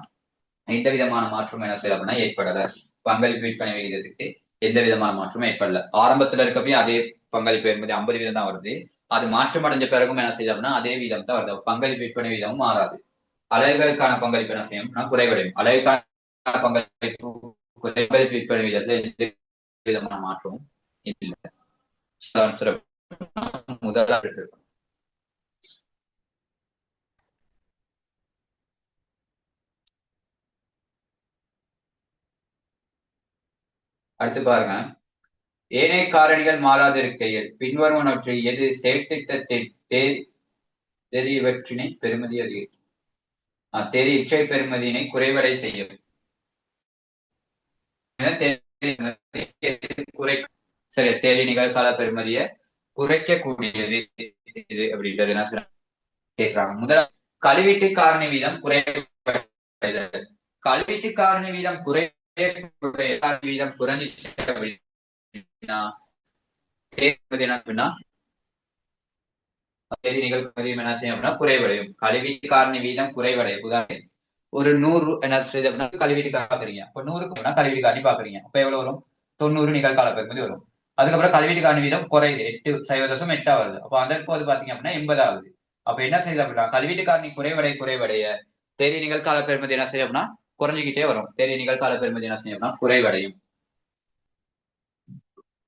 எந்த விதமான மாற்றம் என்ன செய்யல அப்படின்னா ஏற்படல. பங்களிப்பு விற்பனை விகிதத்துக்கு எந்த விதமான மாற்றமும் ஏற்படல. ஆரம்பத்துல இருக்கப்பயும் அதே பங்களிப்பு என்பது 50 வீதம் தான் வருது. அது மாற்றம் அடைஞ்ச பிறகும் என்ன செய்யுது அப்படின்னா அதே வீதம் தான் வருது. பங்களிப்பு விற்பனை வீதமும் மாறாது. அலகுகளுக்கான பங்களிப்பு என்ன செய்யும் குறைவடையும். அலகுக்கான பங்களிப்பு பங்களிப்பு விற்பனை வீதத்துல எந்த விதமான மாற்றமும் இல்லை. முதலாக எடுத்திருக்கோம். அடுத்து பாருங்க, ஏனைய காரணிகள் மாறாதிருக்கையில் பின்வருவனவற்றில் எது செயற்திட்டத்தை தேறியவற்றினை பெறுமதி அதிகரிக்கும், தேறியற்றை பெறுமதியினை குறைவடை செய்யும். குறை சரி, தேதி நிகழ்கால பெறுமதியை குறைக்கக்கூடியது இது அப்படின்றது என்ன கேட்கிறாங்க. முதல் கழிவீட்டு காரணி வீதம் குறைவடைதல். கழிவீட்டு காரணி வீதம் காரணி வீதம் குறைஞ்சிச்சு அப்படின்னா என்ன அப்படின்னா நிகழ்வு என்ன செய்யும் அப்படின்னா குறைவடையும். கழிவீட்டு காரணி வீதம் குறைவடையும். உதாரணம் ஒரு 100 என்ன செய்யுது அப்படின்னா கழிவீட்டு பாக்குறீங்க. இப்ப 100க்கு கழிவீட்டு காரணி பாக்குறீங்க. அப்ப எவ்வளவு வரும்? 90 நிகழ்கால பெறுமதி வரும். அதுக்கப்புறம் கழிவீட்டு காரணி வீதம் குறையுது. 8.8 வருது. அப்ப அதற்கு போது பாத்தீங்க அப்படின்னா 80 ஆகுது. அப்ப என்ன செய்யுது அப்படின்னா கழிவீட்டு காரணி குறைவடைய தேறிய நிகழ்கால பெறுமதி என்ன செய்யும் அப்படின்னா குறைஞ்சிக்கிட்டே வரும். தேறிய நிகழ்கால பெறுமதி என்ன செய்யும் அப்படின்னா குறைவடையும்.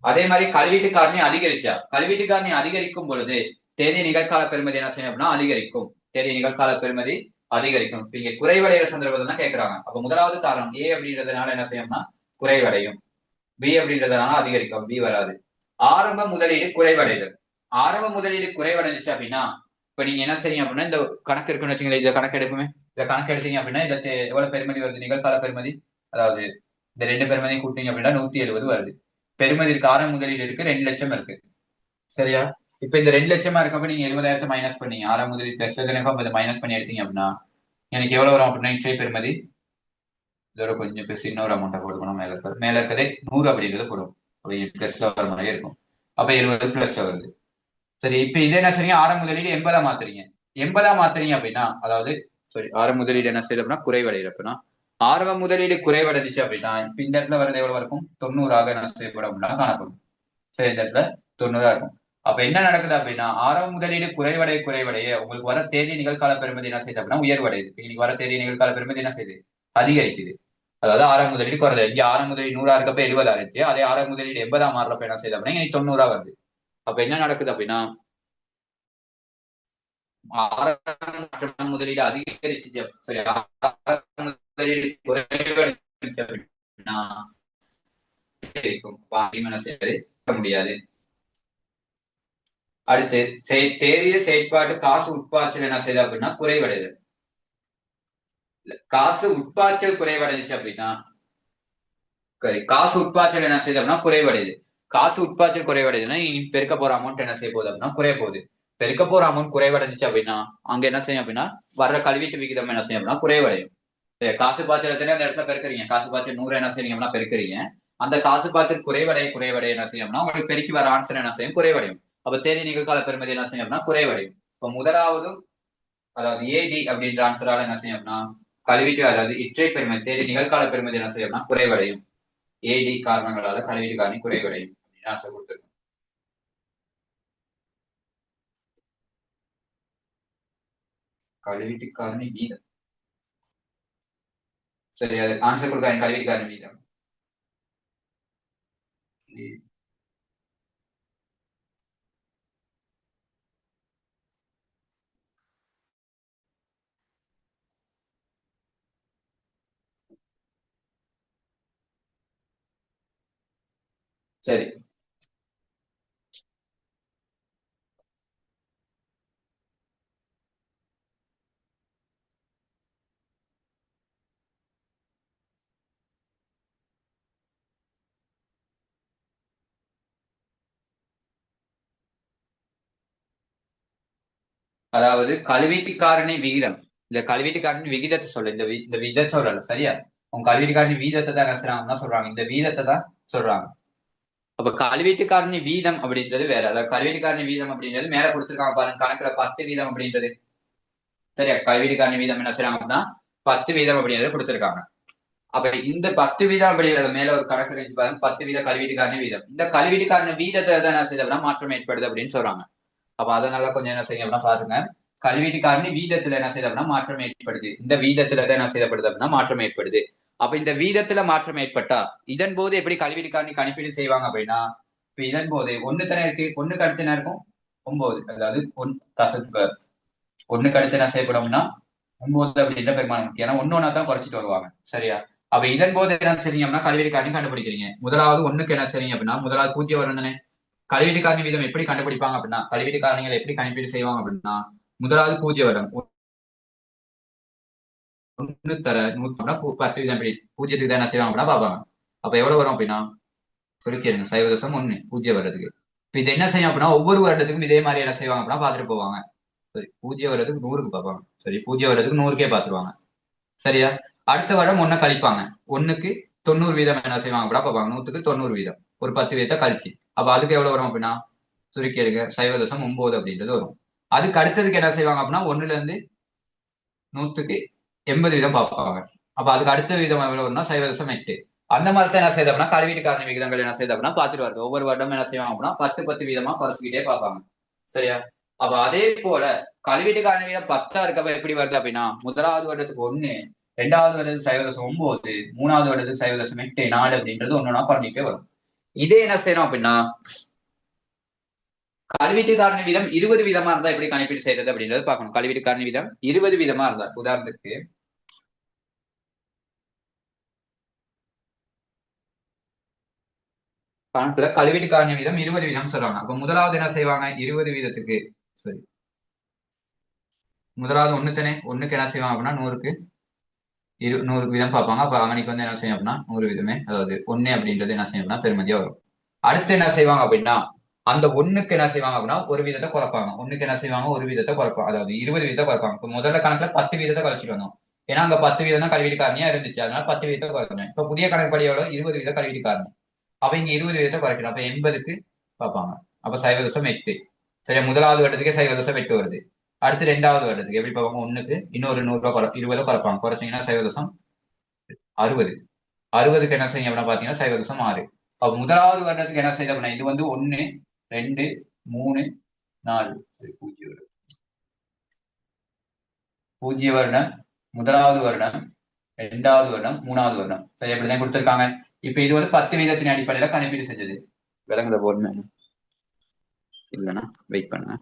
அதே மாதிரி கழிவீட்டு காரணி அதிகரிச்சா, கழிவீட்டு காரணி அதிகரிக்கும் பொழுது தேறிய நிகழ்கால பெறுமதி என்ன செய்யும் அப்படின்னா அதிகரிக்கும். தேறிய நிகழ்கால பெறுமதி அதிகரிக்கும். இங்க குறைவடைகிற சந்தர்ப்பத்தை தான் கேட்கறாங்க. அப்ப முதலாவது காரணம் ஏ அப்படின்றதுனால என்ன செய்யும்னா குறைவடையும். பி அப்படின்றதுனால அதிகரிக்கும். பி வராது. ஆரம்ப முதலீடு குறைவடைதல். ஆரம்ப முதலீடு குறைவடைஞ்சிச்சு அப்படின்னா இப்ப நீங்க என்ன செய்யுங்க அப்படின்னா இந்த கணக்கு இருக்குன்னு வச்சுங்களேன். இதை கணக்கு எடுக்குமே. இதை கணக்கு எடுத்தீங்க அப்படின்னா இதுல எவ்வளவு பெருமதி வருது? நிகழ்கால பெருமதி, அதாவது இந்த 2 பெருமதியும் கூட்டிங்க அப்படின்னா 170 வருது. பெருமதி இருக்கு, ஆரம்ப முதலீடு இருக்கு, 2 லட்சம் இருக்கு. சரியா? இப்ப இந்த 2 லட்சமா இருக்கப்ப நீங்க 70,000 மைனஸ் பண்ணீங்க. ஆறாம் முதலீடு பிளஸ் மைனஸ் பண்ணி எடுத்தீங்க அப்படின்னா எனக்கு எவ்வளவு வரும் அப்படின்னா இச்சை பெருமதி இதோட கொஞ்சம் பெருசு இன்னொரு அமௌண்ட்டை போட்டுக்கணும். மேல இருக்கிறதே 100 அப்படின்றது போடும். பிளஸ்ல வர மாதிரியே இருக்கும். அப்ப 70 பிளஸ்ல வருது. சரி, இப்ப இதே என்ன செய்றீங்க? ஆரம்ப முதலீடு 80 மாத்துறீங்க. 80 மாத்துறீங்க அப்படின்னா அதாவது ஆரம்ப முதலீடு என்ன செய்யுது அப்படின்னா குறைவடையுது. அப்படின்னா ஆரம்ப முதலீடு குறைவடைஞ்சிச்சு அப்படின்னா இப்ப இந்த இடத்துல வரது எவ்வளவு இருக்கும்? 90 என்ன செய்யப்படும் அப்படின்னா காணப்படும். சரி, இந்த இடத்துல 90 இருக்கும். அப்ப என்ன நடக்குது அப்படின்னா ஆரம்ப முதலீடு குறைவடைய உங்களுக்கு வர தேதி நிகழ்கால பெறுமதி என்ன செய்யுது அப்படின்னா உயர்வடையுது. இன்னைக்கு வர தேதி நிகழ்கால பெறுமதி என்ன செய்யுது? அதிகரிக்குது. அதாவது ஆரம்ப முதலீடு குறையுது. இங்க ஆரம்ப முதலீடு 100 இருக்கப்ப 70 ஆயிடுச்சு. அதே ஆரம்ப முதலீடு 80 மாறுறப்ப என்ன செய்யுது அப்படின்னா இன்னைக்கு 90 வருது. அப்ப என்ன நடக்குது அப்படின்னா ஆரம்ப முதலீடு அதிகரிச்சு சரி முதலீடு குறைவடைச்சு அப்படின்னா என்ன செய்யாது முடியாது. அடுத்து தேறிய செயற்பாட்டு காசு உட்பாய்ச்சல் என்ன செய்யுது அப்படின்னா குறைவடையுது. காசு உட்பாய்ச்சல் குறைவடைஞ்சிச்சு அப்படின்னா காசு உட்பாய்ச்சல் என்ன செய்யுது அப்படின்னா குறைவடையுது. காசு உட்பாய்ச்சல் குறைவடையுதுன்னா பெருக்க போற அமௌண்ட் என்ன செய்ய போகுது அப்படின்னா குறைய போகுது. பெருக்க போற அமௌண்ட் குறைவடைஞ்சிச்சு அப்படின்னா அங்க என்ன செய்யும் அப்படின்னா வர்ற கல்வீட்டு விகிதம் என்ன செய்யும் அப்படின்னா குறைவடையும். காசு பாய்ச்சலத்திலே அந்த இடத்துல பெருக்குறீங்க. காசு பாய்ச்சல் 100 என்ன செய்யுங்க அப்படின்னா பெருக்குறீங்க. அந்த காசு பாய்ச்சல் குறைவடைய என்ன செய்யும் அப்படின்னா உங்களுக்கு பெருக்கி வர ஆன்சர் என்ன செய்யும்? குறைவடையும். அப்ப தேதி நிகழ்கால பெறுமதி என்ன செய்யும் அப்படின்னா குறைவடையும். இப்ப முதலாவது அதாவது ஏடி அப்படின்ற ஆன்சரால என்ன செய்யும் அப்படின்னா கல்வீட்டு அதாவது இற்றை பெருமதி தேதி நிகழ்கால பெறுமதி என்ன செய்யும் அப்படின்னா குறைவடையும். ஏடி காரணங்களால கல்வீட்டு காரணி குறைவடையும் அப்படின்னு ஆன்சர் கொடுத்துருக்கோம். கல்வீட்டு காரணி வீதம். சரி, அது ஆன்சர் கொடுக்காங்க. கல்வீட்டு காரணி வீதம் சரி. அதாவது கல்வீட்டு காரணி விகிதம். இந்த கல்வீட்டு காரணி விகிதத்தை சொல்ல இந்த விகிதத்தை சொல்லல. சரியா? உங்க கல்வீட்டு காரணி வீதத்தை தான் என்ன செய்றாங்கன்னா சொல்றாங்க. இந்த வீதத்தை தான் சொல்றாங்க. அப்ப கல்வீட்டு காரணி வீதம் அப்படின்றது வேற. அதாவது கல்வீட்டு காரணி வீதம் அப்படின்றது மேல கொடுத்துருக்காங்க பாருங்க கணக்குல 10 வீதம் அப்படின்றது. சரியா? கல்வீட்டு காரணி வீதம் என்ன செய்றாங்க அப்படின்னா 10 வீதம் அப்படின்றது கொடுத்துருக்காங்க. அப்ப இந்த 10 வீதம் அப்படிங்கிறது மேல ஒரு கணக்கு இருந்துச்சு பாருங்க. 10 வீத கல்வீட்டு காரணி வீதம். இந்த கல்வீட்டு காரணி வீதத்தை தான் என்ன செய்யுது அப்படின்னா மாற்றம் ஏற்படுது அப்படின்னு சொல்றாங்க. அப்ப அதனால கொஞ்சம் என்ன செய்யுங்க அப்படின்னா பாருங்க. கல்வீட்டு காரணி வீதத்துல என்ன செய்யுது அப்படின்னா மாற்றம் ஏற்படுது. இந்த வீதத்துல தான் என்ன செய்யப்படுது அப்படின்னா மாற்றம் ஏற்படுது. அப்ப இந்த வீதத்துல மாற்றம் ஏற்பட்டா இதன் போது எப்படி கல்வீட்டு காரணி கணிப்பீடு செய்வாங்க அப்படின்னா இப்ப இதன் போது ஒண்ணு தானே இருக்கு. ஒண்ணுக்கு அடுத்து என்ன இருக்கும்? 9. அதாவது ஒண்ணுக்கு அடுத்து என்ன செய்யப்படும்னா 9 அப்படின்ற பெருமானம். ஏன்னா ஒன்னொன்னா தான் குறைச்சிட்டு வருவாங்க. சரியா? அப்ப இதன் போது என்ன செய்றீங்க அப்படின்னா கல்வீட்டு காரணி கண்டுபிடிக்கிறீங்க. முதலாவது ஒண்ணுக்கு என்ன செய்றீங்க அப்படின்னா முதலாவது பூஜ்ஜியம் வரும் தானே. கல்வீட்டு காரணி வீதம் எப்படி கண்டுபிடிப்பாங்க அப்படின்னா கல்வீட்டு காரணிகளை எப்படி கணிப்பீடு செய்வாங்க அப்படின்னா முதலாவது பூஜ்ஜியம் வரும். 1 தர 100 10 வீதம் எப்படி பூஜ்ஜியத்துக்கு தான் என்ன செய்வாங்க அப்படின்னா பார்ப்பாங்க. அப்ப எவ்வளவு வரும் அப்படின்னா சுருக்கிடுங்க 0.1 பூஜ்ஜியம் வர்றதுக்கு இது என்ன செய்யும் அப்படின்னா ஒவ்வொரு வருடத்துக்கும் இதே மாதிரி என்ன செய்வாங்க அப்படின்னா பார்த்துட்டு போவாங்க. சரி, பூஜ்ஜியம் வர்றதுக்கு 100க்கு பார்ப்பாங்க. சரி, பூஜ்ஜியம் வர்றதுக்கு 100க்கே பார்த்துருவாங்க. சரியா? அடுத்த வருடம் ஒன்ன கழிப்பாங்க. 1க்கு 90% என்ன செய்வாங்க அப்படின்னா பார்ப்பாங்க. 100க்கு 90% ஒரு 10 வீதத்தை கழிச்சு. அப்ப அதுக்கு எவ்வளவு வரும் அப்படின்னா சுருக்கி எடுங்க 0.9 அப்படின்றது வரும். அதுக்கு அடுத்ததுக்கு என்ன செய்வாங்க அப்படின்னா 1ல இருந்து 100க்கு 80% பார்ப்பாங்க. அப்ப அதுக்கு அடுத்த விதம் எவ்வளவு வரும்னா 0.8. அந்த மாதிரி தான் என்ன செய்யுது அப்படின்னா கல்வீட்டு காரணி விகிதங்கள் என்ன செய்யுது அப்படின்னா பார்த்துட்டு வருது. ஒவ்வொரு வருடம் என்ன செய்வாங்க அப்படின்னா 10 வீதமா குறைச்சிக்கிட்டே பார்ப்பாங்க. சரியா? அப்ப அதே போல கல்வீட்டு காரணி விகிதம் 10 இருக்கப்ப எப்படி வருது அப்படின்னா முதலாவது வருடத்துக்கு 1, 2வது வருடத்துக்கு 0.9, 3வது வருடத்துக்கு 0.8, 4 அப்படின்றது ஒன்னொன்னா குறைஞ்சிட்டே வரும். இதே என்ன செய்யணும் அப்படின்னா கல்வீட்டு காரணி வீதம் 20 வீதமா இருந்தா எப்படி கணக்கீடு செய்யறது அப்படின்றது பார்க்கணும். கல்வீட்டு காரணி வீதம் 20 வீதமா இருந்தா உதாரணத்துக்கு கணக்குல கல்வீட்டு காரணி வீதம் 20 வீதம் சொல்றாங்க. அப்ப முதலாவது என்ன செய்வாங்க 20 வீதத்துக்கு சரி முதலாவது ஒண்ணுத்தானே ஒண்ணுக்கு என்ன செய்வாங்க அப்படின்னா 100க்கு 100 வீதம் பார்ப்பாங்க. அப்ப அங்கனைக்கு வந்து என்ன செய்யும் அப்படின்னா 100 வீதமே அதாவது 1 அப்படின்றது என்ன செய்யும் அப்படின்னா பெருமதியா வரும். அடுத்து என்ன செய்வாங்க அப்படின்னா அந்த ஒண்ணுக்கு என்ன செய்வாங்க அப்படின்னா ஒரு வீதத்தை குறைப்பாங்க. ஒண்ணுக்கு என்ன செய்வாங்க ஒரு வீதத்தை குறைப்பாங்க. அதாவது 20 வீதத்தை குறைப்பாங்க. இப்ப முதல்ல கணக்குல 10 வீதத்தை குறைச்சிட்டு வந்தோம். ஏன்னா அங்க 10 வீதம் தான் கல்வீட்டு காரணியா இருந்துச்சு. அதனால 10 வீதத்தை குறைக்கணும். இப்ப புதிய கணக்குப்படி எவ்வளவு 20 வீத கல்வீட்டு காரணி. அப்ப இங்க 20 வீதத்தை குறைக்கணும். அப்ப 80க்கு பார்ப்பாங்க. அப்ப 0.8. சரியா? முதலாவது வருடத்துக்கே 0.8 வருது. அடுத்து 2வது வருடத்துக்கு எப்படி பார்ப்பாங்க 1க்கு இன்னொரு 100 20 குறைப்பாங்க. குறைச்சிங்கன்னா 0.60. 60க்கு என்ன செய்யும் அப்படின்னா பாத்தீங்கன்னா 0.6. அப்ப முதலாவது வருடத்துக்கு என்ன செய்யுது அப்படின்னா இது வந்து 1, 2, 3, 4 பூஜ்ஜிய வருடம், முதலாவது வருடம், 2வது வருடம், 3வது வருடம். சரி, அப்படிதான் கொடுத்திருக்காங்க. இப்ப இது வந்து 10 வீதத்தின் அடிப்படையில கணக்கீடு செஞ்சது. விளங்குத போர்மே இல்லைன்னா வெயிட் பண்ணுங்க.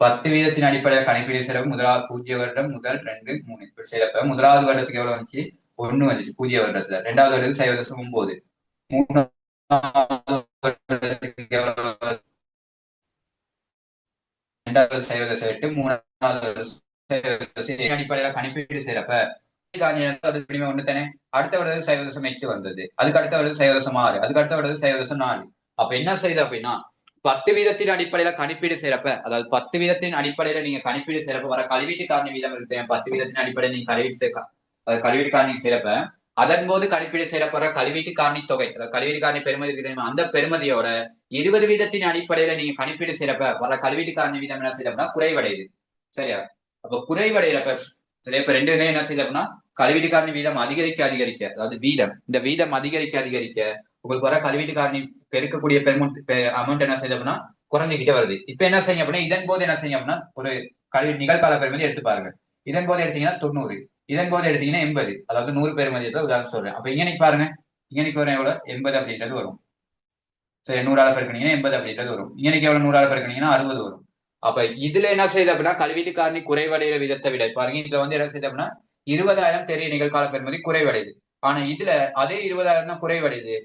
பத்து வீதத்தின் அடிப்படையில் கணக்கீடு செய்யறப்ப முதலாவது பூஜ்ஜிய வருடம் முதல் 2, 3 இப்படி செய்யறப்ப முதலாவது வருடத்துக்கு எவ்வளவு வந்துச்சு 1 வந்துச்சு பூஜ்ஜிய வருடத்துல. 2வது வருடத்துக்கு 0.9, 3வது வருடத்துக்கு எவ்வளவு 2வது 0.8, 3வது அடிப்படையில கணக்கீடு செய்யறப்ப ஒண்ணு தானே அடுத்த வருடம் 0.8 வந்தது. அதுக்கு அடுத்த வருடம் 0.6, அதுக்கு அடுத்த வருடம் 0.4. அப்ப என்ன செய்யுது அப்படின்னா 10 வீதத்தின் அடிப்படையில கணிப்பீடு செய்யறப்ப அதாவது 10 வீதத்தின் அடிப்படையில நீங்க கணிப்பீடு செய்யறப்ப வர கல்வீட்டு காரணி வீதம் இருக்கு. 10 வீதத்தின் அடிப்படையில் நீங்க கல்வீட்டு காரணி செய்யறப்ப அதன் போது கணிப்பீடு செய்யப்படுற கல்வீட்டு காரணி தொகை அதாவது கல்வீட்டு காரணி பெருமதி இருக்கு. அந்த பெருமதியோட 20 வீதத்தின் அடிப்படையில நீங்க கணிப்பீடு செய்யறப்ப வர கல்வீட்டு காரணி வீதம் என்ன செய்யறப்பா குறைவடையுது. சரியா? அப்ப குறைவடைகிறப்ப சரியா இப்ப ரெண்டுமே என்ன செய்யுது அப்படின்னா கல்வீட்டு காரணி வீதம் அதிகரிக்க அதிகரிக்க அதாவது வீதம் இந்த வீதம் அதிகரிக்க அதிகரிக்க உங்களுக்கு வர கல்வீட்டு காரணி பெருக்கக்கூடிய அமௌண்ட் என்ன செய்யுது அப்படின்னா குறைஞ்சிக்கிட்டே வருது. இப்ப என்ன செய்யும் அப்படின்னா இதன் போது என்ன செய்யும் அப்படின்னா ஒரு கல்வி நிகழ்கால பெருமதி எடுத்து பாருங்க. இதன் போது எடுத்தீங்கன்னா 90, இதன் போது எடுத்தீங்கன்னா 80, அதாவது 100 பெருமதியை உதாரணம் சொல்றேன். அப்ப இங்கனைக்கு பாருங்க இங்கனைக்கு வரும் எவ்வளவு 80 அப்படின்றது வரும். சரி, 100ஆல பெருக்கினீங்கன்னா 80 அப்படின்றது வரும். இங்கனைக்கு எவ்வளவு 100ஆல பெருக்கினீங்கன்னா 60 வரும். அப்ப இதுல என்ன செய்யுது அப்படின்னா கல்வீட்டு காரணி குறைவடைகிற விதத்தை விட பாருங்க இதுல வந்து என்ன செய்யுது அப்படின்னா 20,000 தெரிய நிகழ்கால பெருமதி குறைவடையுது. ஆனா இதுல அதே 20,000 தான் குறைவடையுது.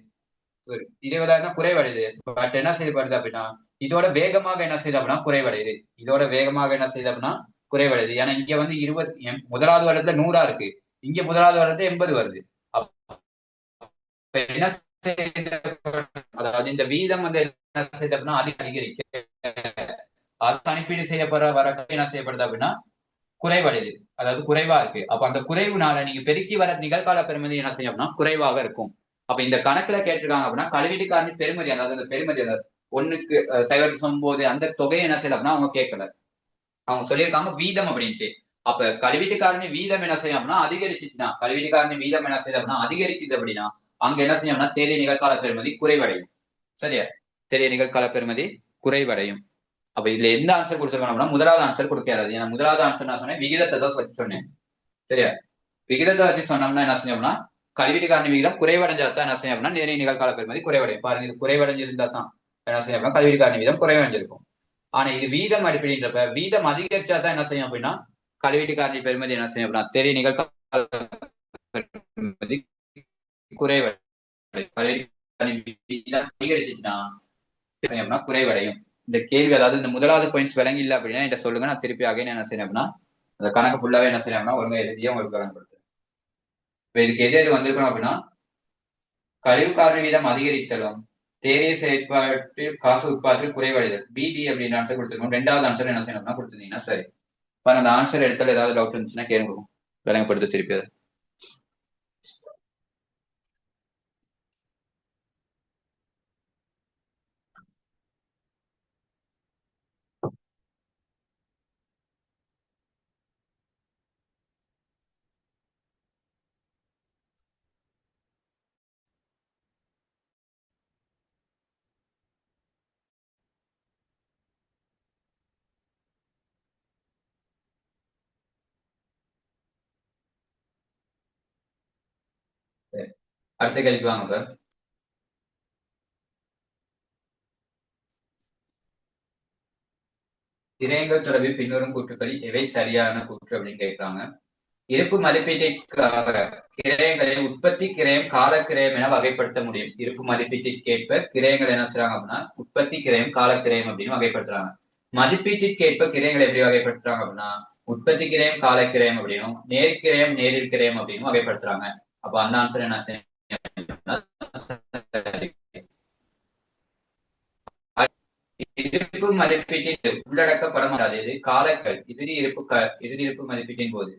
20,000 தான் குறைவடையுது. பட் என்ன செய்யப்படுது அப்படின்னா இதோட வேகமாக என்ன செய்யுது அப்படின்னா குறைவடையுது. இதோட வேகமாக என்ன செய்யுது அப்படின்னா குறைவடையுது. ஏன்னா இங்க வந்து 20 முதலாவது வருடத்துல 100 இருக்கு. இங்க முதலாவது வருடத்துல 80 வருது. என்ன அதாவது இந்த வீதம் வந்து என்ன செய்யுது அப்படின்னா அதிகரிக்க அது கணிப்பீடு செய்யப்படுற வர என்ன செய்யப்படுது அப்படின்னா குறைவடையுது. அதாவது குறைவா இருக்கு. அப்ப அந்த குறைவுனால நீங்க பெருக்கி வர நிகழ்கால பெருமதி என்ன செய்யும் அப்படின்னா குறைவாக இருக்கும். அப்ப இந்த கணக்குல கேட்டிருக்காங்க அப்படின்னா கல்வீட்டு காரணி பெருமதி அதாவது அந்த பெருமதி அதாவது 1க்கு 0.9 அந்த தொகையை என்ன செய்யல அப்படின்னா அவங்க கேட்கல. அவங்க சொல்லியிருக்காங்க வீதம் அப்படின்ட்டு. அப்ப கல்வீட்டு காரணி வீதம் என்ன செய்யும் அப்படின்னா அதிகரிச்சுச்சுன்னா கல்வீட்டு காரணி வீதம் என்ன செய்யுது அப்படின்னா அதிகரிக்குது அப்படின்னா அங்க என்ன செய்யும்னா தேறிய நிகழ்கால பெருமதி குறைவடையும். சரியா? தேறிய நிகழ்கால பெருமதி குறைவடையும். அப்ப இதுல எந்த ஆன்சர் கொடுத்துருக்கோம்னா முதலாவது ஆன்சர் கொடுக்காது. ஏன்னா முதலாவது ஆன்சர் நான் சொன்னேன் விகிதத்தை தான் வச்சு சொன்னேன். சரியா? விகிதத்தை வச்சு சொன்னோம்னா என்ன செய்யோம்னா கல்வீட்டு காரணி விகிதம் குறைவடைஞ்சா தான் என்ன செய்யும் அப்படின்னா நேரிய நிகழ்கால பெருமதி குறைவடையும். பாருங்க இது குறைவடைஞ்சிருந்தா தான் என்ன செய்யும் அப்படின்னா கல்வீட்டு காரணி விகிதம் குறைவடைஞ்சிருக்கும். ஆனா இது வீதம் அடிப்படைன்றப்ப வீதம் அதிகரிச்சா தான் என்ன செய்யும் அப்படின்னா கல்வீட்டு காரணி பெருமதி என்ன செய்யும் அப்படின்னா தெரிய நிகழ்கால பெருமதி குறைவடையும். அதிகரிச்சுச்சுன்னா குறைவடையும். இந்த கேள்வி அதாவது இந்த முதலாவது பாயிண்ட்ஸ் விளங்கி இல்லை அப்படின்னா என்கிட்ட சொல்லுங்க. நான் திருப்பி ஆக என்ன செய்யணும் அப்படின்னா அந்த கணக்கு ஃபுல்லாவே என்ன செய்யணும் அப்படின்னா ஒழுங்கா எழுதியே உங்களுக்கு விளங்கப்படுத்துறேன். இதுக்கு எது வந்திருக்கணும் அப்படின்னா கழிவு காரணி வீதம் அதிகரித்தலும் தேரிய செயற்பாட்டு காசு உட்பாட்டில் குறைவடைதல் பிடி அப்படின்னு ஆன்சர் கொடுத்துருக்கோம். ரெண்டாவது ஆன்சர் என்ன செய்யணும்னா கொடுத்துருந்தீங்கன்னா சரி. இப்ப அந்த ஆன்சர் எடுத்தால ஏதாவது டவுட் இருந்துச்சுன்னா கேளுங்க, விளங்கப்படுத்த திருப்பி அதை. அடுத்த கேள்விக்கு வாங்க இப்ப. திரையங்கள் தொடர்பில் பின்வரும் கூற்றுக்களில் எவை சரியான கூற்று அப்படின்னு கேட்கிறாங்க. இருப்பு மதிப்பீட்டிற்காக கிரயங்களை உற்பத்தி கிரயம் கால கிரயம் என வகைப்படுத்த முடியும். இருப்பு மதிப்பீட்டிற்கேற்ப கிரயங்கள் என்ன செய்றாங்க அப்படின்னா உற்பத்தி கிரயம் கால கிரயம் அப்படின்னு வகைப்படுத்துறாங்க. மதிப்பீட்டிற்கேற்ப கிரயங்களை எப்படி வகைப்படுத்துறாங்க அப்படின்னா உற்பத்தி கிரயம் கால கிரயம் அப்படின்னும் நேர்கிரயம் நேரில் கிரயம் அப்படின்னு வகைப்படுத்துறாங்க. அப்ப அந்த ஆன்சர் என்ன செய்யும்? இருப்பு மதிப்பீட்டின் உள்ளடக்கப்பட மாட்டாது. இது காலக்கல் இறுதி இருப்பு மதிப்பீட்டின் போது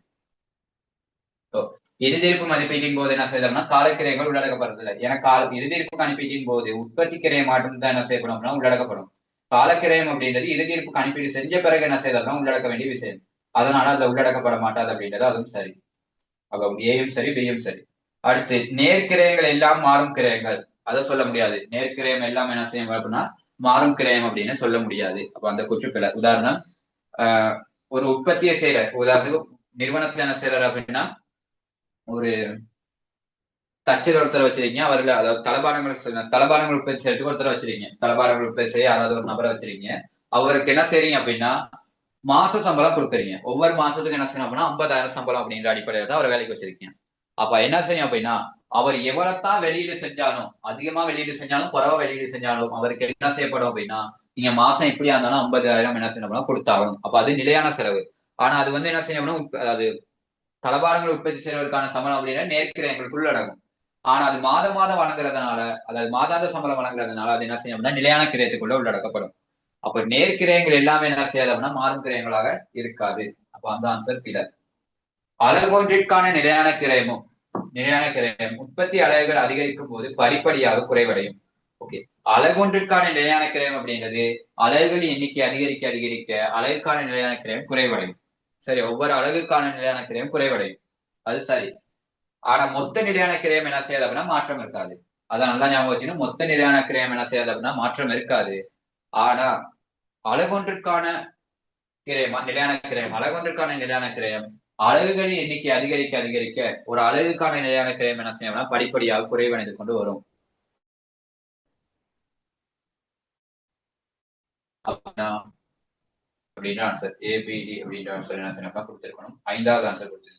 இறுதி இருப்பு மதிப்பீட்டின் போது என்ன செய்யலாம்னா காலக்கிரயங்கள் உள்ளடக்கப்படுறதில்லை. ஏன்னா இறுதி இருப்பு கணிப்பீட்டின் போது உற்பத்தி கிரையை மாற்றம் தான் என்ன செய்யப்படும் அப்படின்னா உள்ளடக்கப்படும். காலக்கிரயம் அப்படின்றது இறுதி இருப்பு கணிப்பீடு செஞ்ச பிறகு என்ன செய்யலாம் உள்ளடக்க வேண்டிய விஷயம். அதனால அதுல உள்ளடக்கப்பட மாட்டாது அப்படின்றது அதுவும் சரி. அப்ப ஏயும் சரி பியும் சரி. அடுத்து நேர்கிரயங்கள் எல்லாம் மாறும் கிரயங்கள் அதை சொல்ல முடியாது. நேர்கிரயம் எல்லாம் என்ன செய்யும் அப்படின்னா மாறும் கிரயம் அப்படின்னு சொல்ல முடியாது. அப்ப அந்த குற்றுக்களை உதாரணம் ஒரு உற்பத்தியை செய்யற உதாரணத்துக்கு நிறுவனத்துல என்ன செய்யறாரு அப்படின்னா ஒரு தச்சர் ஒருத்தர் வச்சிருக்கீங்க. அவர்கள் அதாவது தளபாடங்கள் உற்பத்தி செய்யறதுக்கு ஒருத்தர் வச்சிருக்கீங்க. தளபாடங்கள் உற்பத்தி செய்ய அதாவது ஒரு நபரை வச்சிருக்கீங்க. அவருக்கு என்ன செய்றீங்க அப்படின்னா மாச சம்பளம் கொடுக்குறீங்க. ஒவ்வொரு மாசத்துக்கு என்ன செய்யணும் அப்படின்னா 50,000 சம்பளம் அப்படின்ற அடிப்படையில தான் அவர் வேலைக்கு வச்சிருக்கீங்க. அப்ப என்ன செய்யும் அப்படின்னா அவர் எவ்வளவுதான் வெளியீடு செஞ்சாலும் அதிகமா வெளியீடு செஞ்சாலும் குறைவா வெளியீடு செஞ்சாலும் அவருக்கு என்ன செய்யப்படும் அப்படின்னா நீங்க மாசம் எப்படியா இருந்தாலும் 50,000 என்ன செய்யணும் கொடுத்தாகணும். அப்ப அது நிலையான செலவு. ஆனா அது வந்து என்ன செய்யணும் அதாவது தளபாடங்கள் உற்பத்தி செய்வதற்கான சம்பளம் அப்படின்னா நேர்கிரயங்களுக்குள் அடங்கும். ஆனா அது மாதம் வழங்குறதுனால அதாவது மாதாந்த சம்பளம் வழங்குறதுனால அது என்ன செய்யும் அப்படின்னா நிலையான கிரயத்துக்குள்ள உள்ளடக்கப்படும். அப்ப நேர்கிரயங்கள் எல்லாமே என்ன செய்யாது அப்படின்னா மாறும் கிரயங்களாக இருக்காது. அப்ப அந்த ஆன்சர் பிழை. அலகொன்றிற்கான நிலையான கிரயம் உற்பத்தி அலகுகள் அதிகரிக்கும் போது படிப்படியாக குறைவடையும். ஓகே, அலகொன்றிற்கான நிலையான கிரயம் அப்படின்றது அலகுகளின் எண்ணிக்கை அதிகரிக்க அதிகரிக்க அலகுக்கான நிலையான கிரயம் குறைவடையும். சரி, ஒவ்வொரு அலகுக்கான நிலையான கிரயம் குறைவடையும், அது சரி. ஆனா மொத்த நிலையான கிரயம் என்ன செய்யாது அப்படின்னா மாற்றம் இருக்காது. அதான் நல்லா ஞாபகம் வச்சுக்கணும். மொத்த நிலையான கிரயம் என்ன செய்யாது அப்படின்னா மாற்றம் இருக்காது. ஆனா அலகொன்றிற்கான அலகொன்றுக்கான நிலையான கிரயம் அலகுகளின் எண்ணிக்கை அதிகரிக்க அதிகரிக்க ஒரு அலகுக்கான நிலையான கிரயம் என்ன செய்யணும்னா படிப்படியாக குறைவடைந்து கொண்டு வரும். அப்படின்ற ஆன்சர் ஏபிடி அப்படின்ற ஆன்சர் என்ன செய்யணும் கொடுத்திருக்கணும். 5வது ஆன்சர் கொடுத்திருக்கணும்.